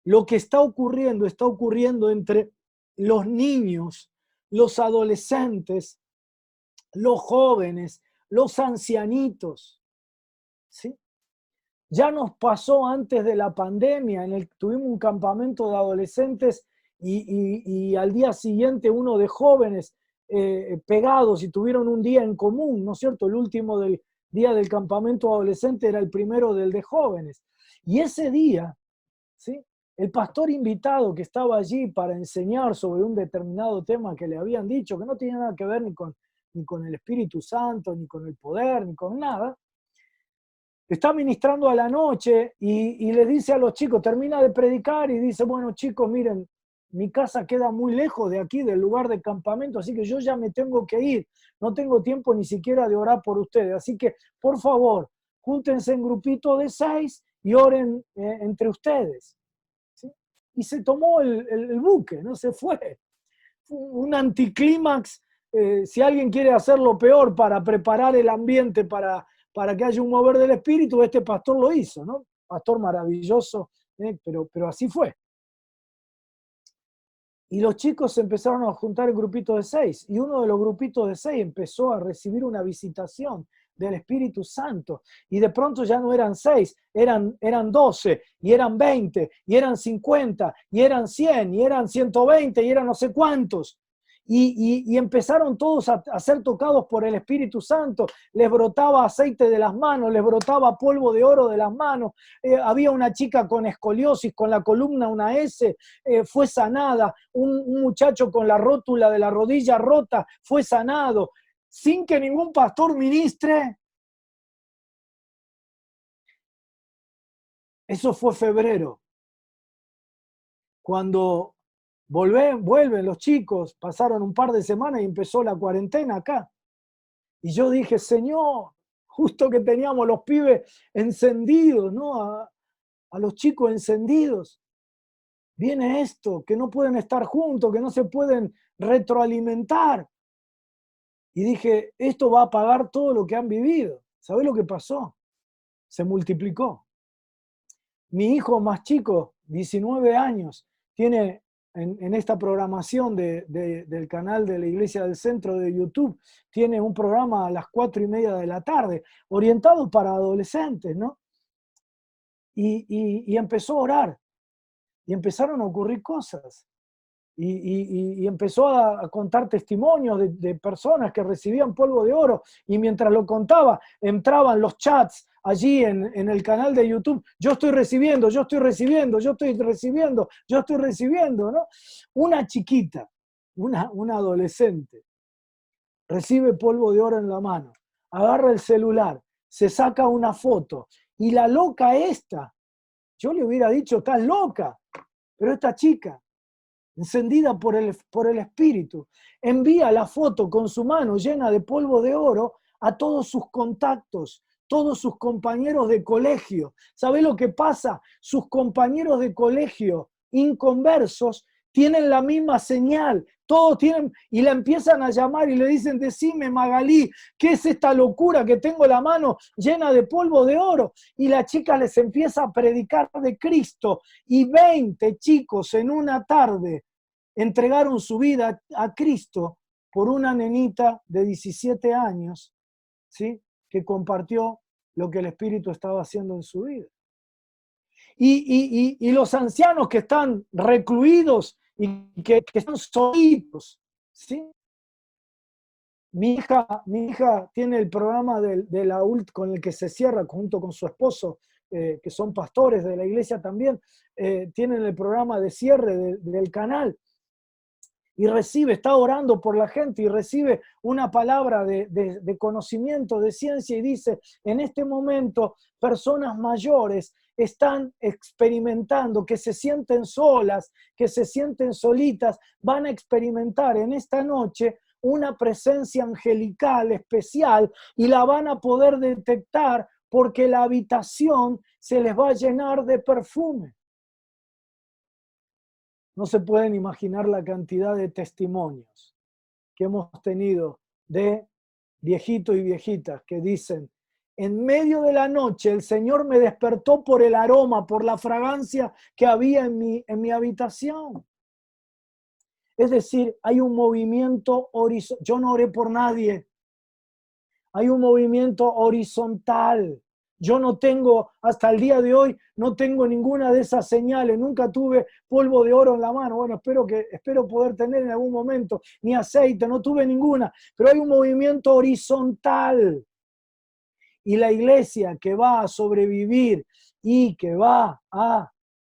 Lo que está ocurriendo entre los niños, los adolescentes, los jóvenes, los ancianitos, ¿sí? Ya nos pasó antes de la pandemia, tuvimos un campamento de adolescentes y al día siguiente uno de jóvenes pegados, y tuvieron un día en común, ¿no es cierto? El último del día del campamento adolescente era el primero del de jóvenes. Y ese día, ¿sí?, el pastor invitado que estaba allí para enseñar sobre un determinado tema que le habían dicho, que no tenía nada que ver ni con el Espíritu Santo, ni con el poder, ni con nada, está ministrando a la noche y les dice a los chicos, termina de predicar y dice, bueno chicos, miren, mi casa queda muy lejos de aquí, del lugar de campamento, así que yo ya me tengo que ir, no tengo tiempo ni siquiera de orar por ustedes, así que por favor, júntense en grupito de 6 y oren entre ustedes. ¿Sí? Y se tomó el buque, no se fue. Un anticlímax, si alguien quiere hacerlo peor para preparar el ambiente para que haya un mover del espíritu, este pastor lo hizo, ¿no? Pastor maravilloso, pero así fue. Y los chicos se empezaron a juntar en grupitos de 6, y uno de los grupitos de 6 empezó a recibir una visitación del Espíritu Santo, y de pronto ya no eran 6, eran 12, y eran 20, y eran 50, y eran 100, y eran 120, y eran no sé cuántos. Y empezaron todos a ser tocados por el Espíritu Santo. Les brotaba aceite de las manos, les brotaba polvo de oro de las manos. Había una chica con escoliosis, con la columna una S, fue sanada. Un muchacho con la rótula de la rodilla rota fue sanado, sin que ningún pastor ministre. Eso fue febrero. Cuando vuelven los chicos, pasaron un par de semanas y empezó la cuarentena acá. Y yo dije, Señor, justo que teníamos los pibes encendidos, ¿no? A los chicos encendidos. Viene esto, que no pueden estar juntos, que no se pueden retroalimentar. Y dije, esto va a apagar todo lo que han vivido. ¿Sabés lo que pasó? Se multiplicó. Mi hijo más chico, 19 años, tiene en esta programación del canal de la Iglesia del Centro de YouTube, tiene un programa a las 4:30 de la tarde, orientado para adolescentes, ¿no? Y empezó a orar, y empezaron a ocurrir cosas. Y empezó a contar testimonios de personas que recibían polvo de oro, y mientras lo contaba, entraban los chats allí en el canal de YouTube. Yo estoy recibiendo, yo estoy recibiendo, yo estoy recibiendo, yo estoy recibiendo, ¿no? Una chiquita, una adolescente, recibe polvo de oro en la mano, agarra el celular, se saca una foto, y la loca esta, yo le hubiera dicho, estás loca, pero esta chica, encendida por el Espíritu, envía la foto con su mano llena de polvo de oro a todos sus contactos, todos sus compañeros de colegio. ¿Sabe lo que pasa? Sus compañeros de colegio inconversos tienen la misma señal, todos tienen, y la empiezan a llamar y le dicen, decime Magalí, ¿qué es esta locura que tengo la mano llena de polvo de oro? Y la chica les empieza a predicar de Cristo, y 20 chicos en una tarde entregaron su vida a Cristo por una nenita de 17 años, ¿sí? Que compartió lo que el Espíritu estaba haciendo en su vida. Y los ancianos que están recluidos y que están solitos, ¿sí? Mi hija tiene el programa de la ULT con el que se cierra junto con su esposo, que son pastores de la iglesia también, tienen el programa de cierre del canal. Y está orando por la gente y recibe una palabra de conocimiento, de ciencia, y dice, en este momento personas mayores están experimentando, que se sienten solas, que se sienten solitas, van a experimentar en esta noche una presencia angelical especial, y la van a poder detectar porque la habitación se les va a llenar de perfume. No se pueden imaginar la cantidad de testimonios que hemos tenido de viejitos y viejitas que dicen, en medio de la noche el Señor me despertó por el aroma, por la fragancia que había en mi habitación. Es decir, hay un movimiento horizontal. Yo no oré por nadie. Hay un movimiento horizontal. Yo no tengo, hasta el día de hoy, no tengo ninguna de esas señales. Nunca tuve polvo de oro en la mano. Bueno, espero poder tener en algún momento. Ni aceite, no tuve ninguna. Pero hay un movimiento horizontal. Y la iglesia que va a sobrevivir y que va a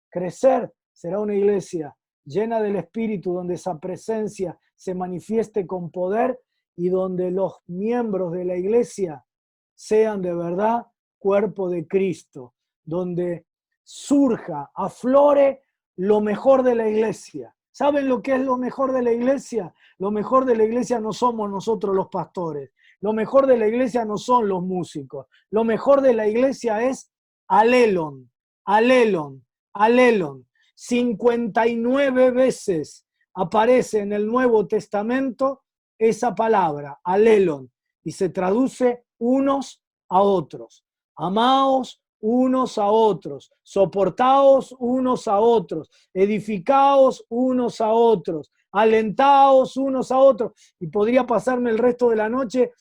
crecer será una iglesia llena del Espíritu, donde esa presencia se manifieste con poder y donde los miembros de la iglesia sean de verdad cuerpo de Cristo, donde surja, aflore lo mejor de la iglesia. ¿Saben lo que es lo mejor de la iglesia? Lo mejor de la iglesia no somos nosotros los pastores. Lo mejor de la iglesia no son los músicos. Lo mejor de la iglesia es alelon, alelon, alelon. 59 veces aparece en el Nuevo Testamento esa palabra, alelon, y se traduce unos a otros. Amaos unos a otros, soportaos unos a otros, edificaos unos a otros, alentaos unos a otros. Y podría pasarme el resto de la noche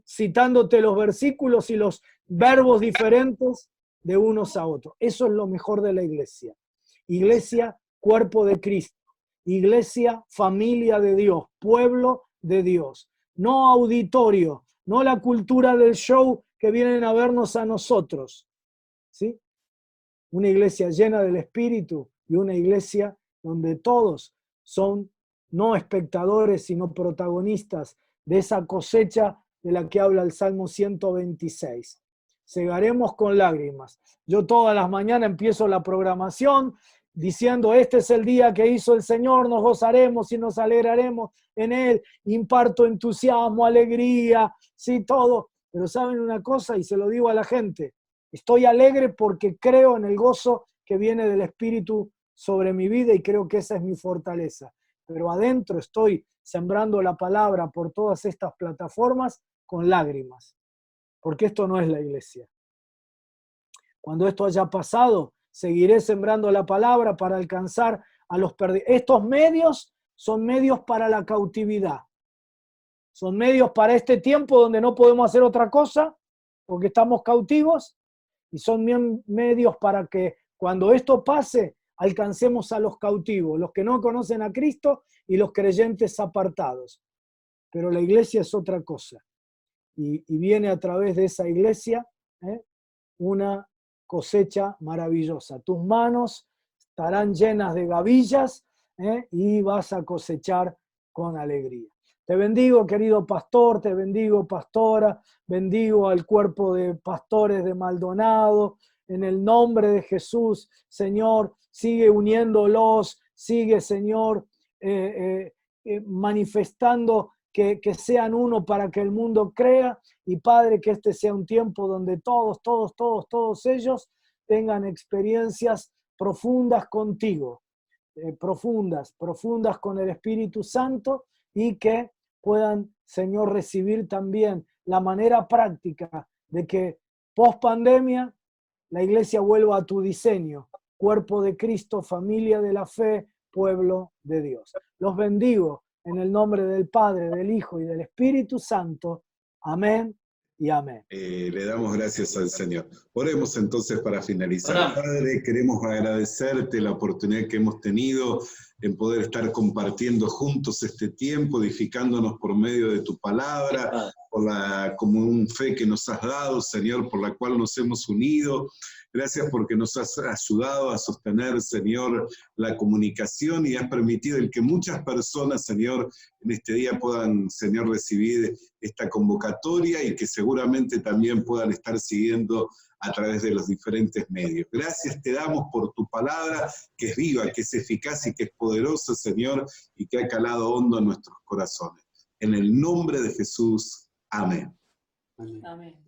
citándote los versículos y los verbos diferentes de unos a otros. Eso es lo mejor de la iglesia. Iglesia, cuerpo de Cristo. Iglesia, familia de Dios, pueblo de Dios. No auditorio, no la cultura del show que vienen a vernos a nosotros. ¿Sí? Una iglesia llena del Espíritu y una iglesia donde todos son no espectadores, sino protagonistas de esa cosecha de la que habla el Salmo 126. Segaremos con lágrimas. Yo todas las mañanas empiezo la programación diciendo, este es el día que hizo el Señor, nos gozaremos y nos alegraremos en Él. Imparto entusiasmo, alegría, sí, todo. Pero ¿saben una cosa? Y se lo digo a la gente. Estoy alegre porque creo en el gozo que viene del Espíritu sobre mi vida y creo que esa es mi fortaleza. Pero adentro estoy sembrando la palabra por todas estas plataformas con lágrimas, porque esto no es la iglesia. Cuando esto haya pasado, seguiré sembrando la palabra para alcanzar a los perdidos. Estos medios son medios para la cautividad. Son medios para este tiempo donde no podemos hacer otra cosa porque estamos cautivos. Y son medios para que cuando esto pase, alcancemos a los cautivos, los que no conocen a Cristo y los creyentes apartados. Pero la iglesia es otra cosa. Y viene a través de esa iglesia una cosecha maravillosa. Tus manos estarán llenas de gavillas y vas a cosechar con alegría. Te bendigo, querido pastor, te bendigo, pastora, bendigo al cuerpo de pastores de Maldonado, en el nombre de Jesús, Señor, sigue uniéndolos, sigue, Señor, manifestando que sean uno para que el mundo crea, y Padre, que este sea un tiempo donde todos ellos tengan experiencias profundas contigo, profundas con el Espíritu Santo, y que puedan, Señor, recibir también la manera práctica de que post pandemia la iglesia vuelva a tu diseño, cuerpo de Cristo, familia de la fe, pueblo de Dios. Los bendigo en el nombre del Padre, del Hijo y del Espíritu Santo. Amén y amén. Le damos gracias al Señor. Oremos entonces para finalizar. Padre, queremos agradecerte la oportunidad que hemos tenido en poder estar compartiendo juntos este tiempo, edificándonos por medio de tu palabra, por la común fe que nos has dado, Señor, por la cual nos hemos unido. Gracias porque nos has ayudado a sostener, Señor, la comunicación y has permitido el que muchas personas, Señor, en este día puedan, Señor, recibir esta convocatoria y que seguramente también puedan estar siguiendo a través de los diferentes medios. Gracias te damos por tu palabra, que es viva, que es eficaz y que es poderosa, Señor, y que ha calado hondo en nuestros corazones. En el nombre de Jesús, amén. Amén.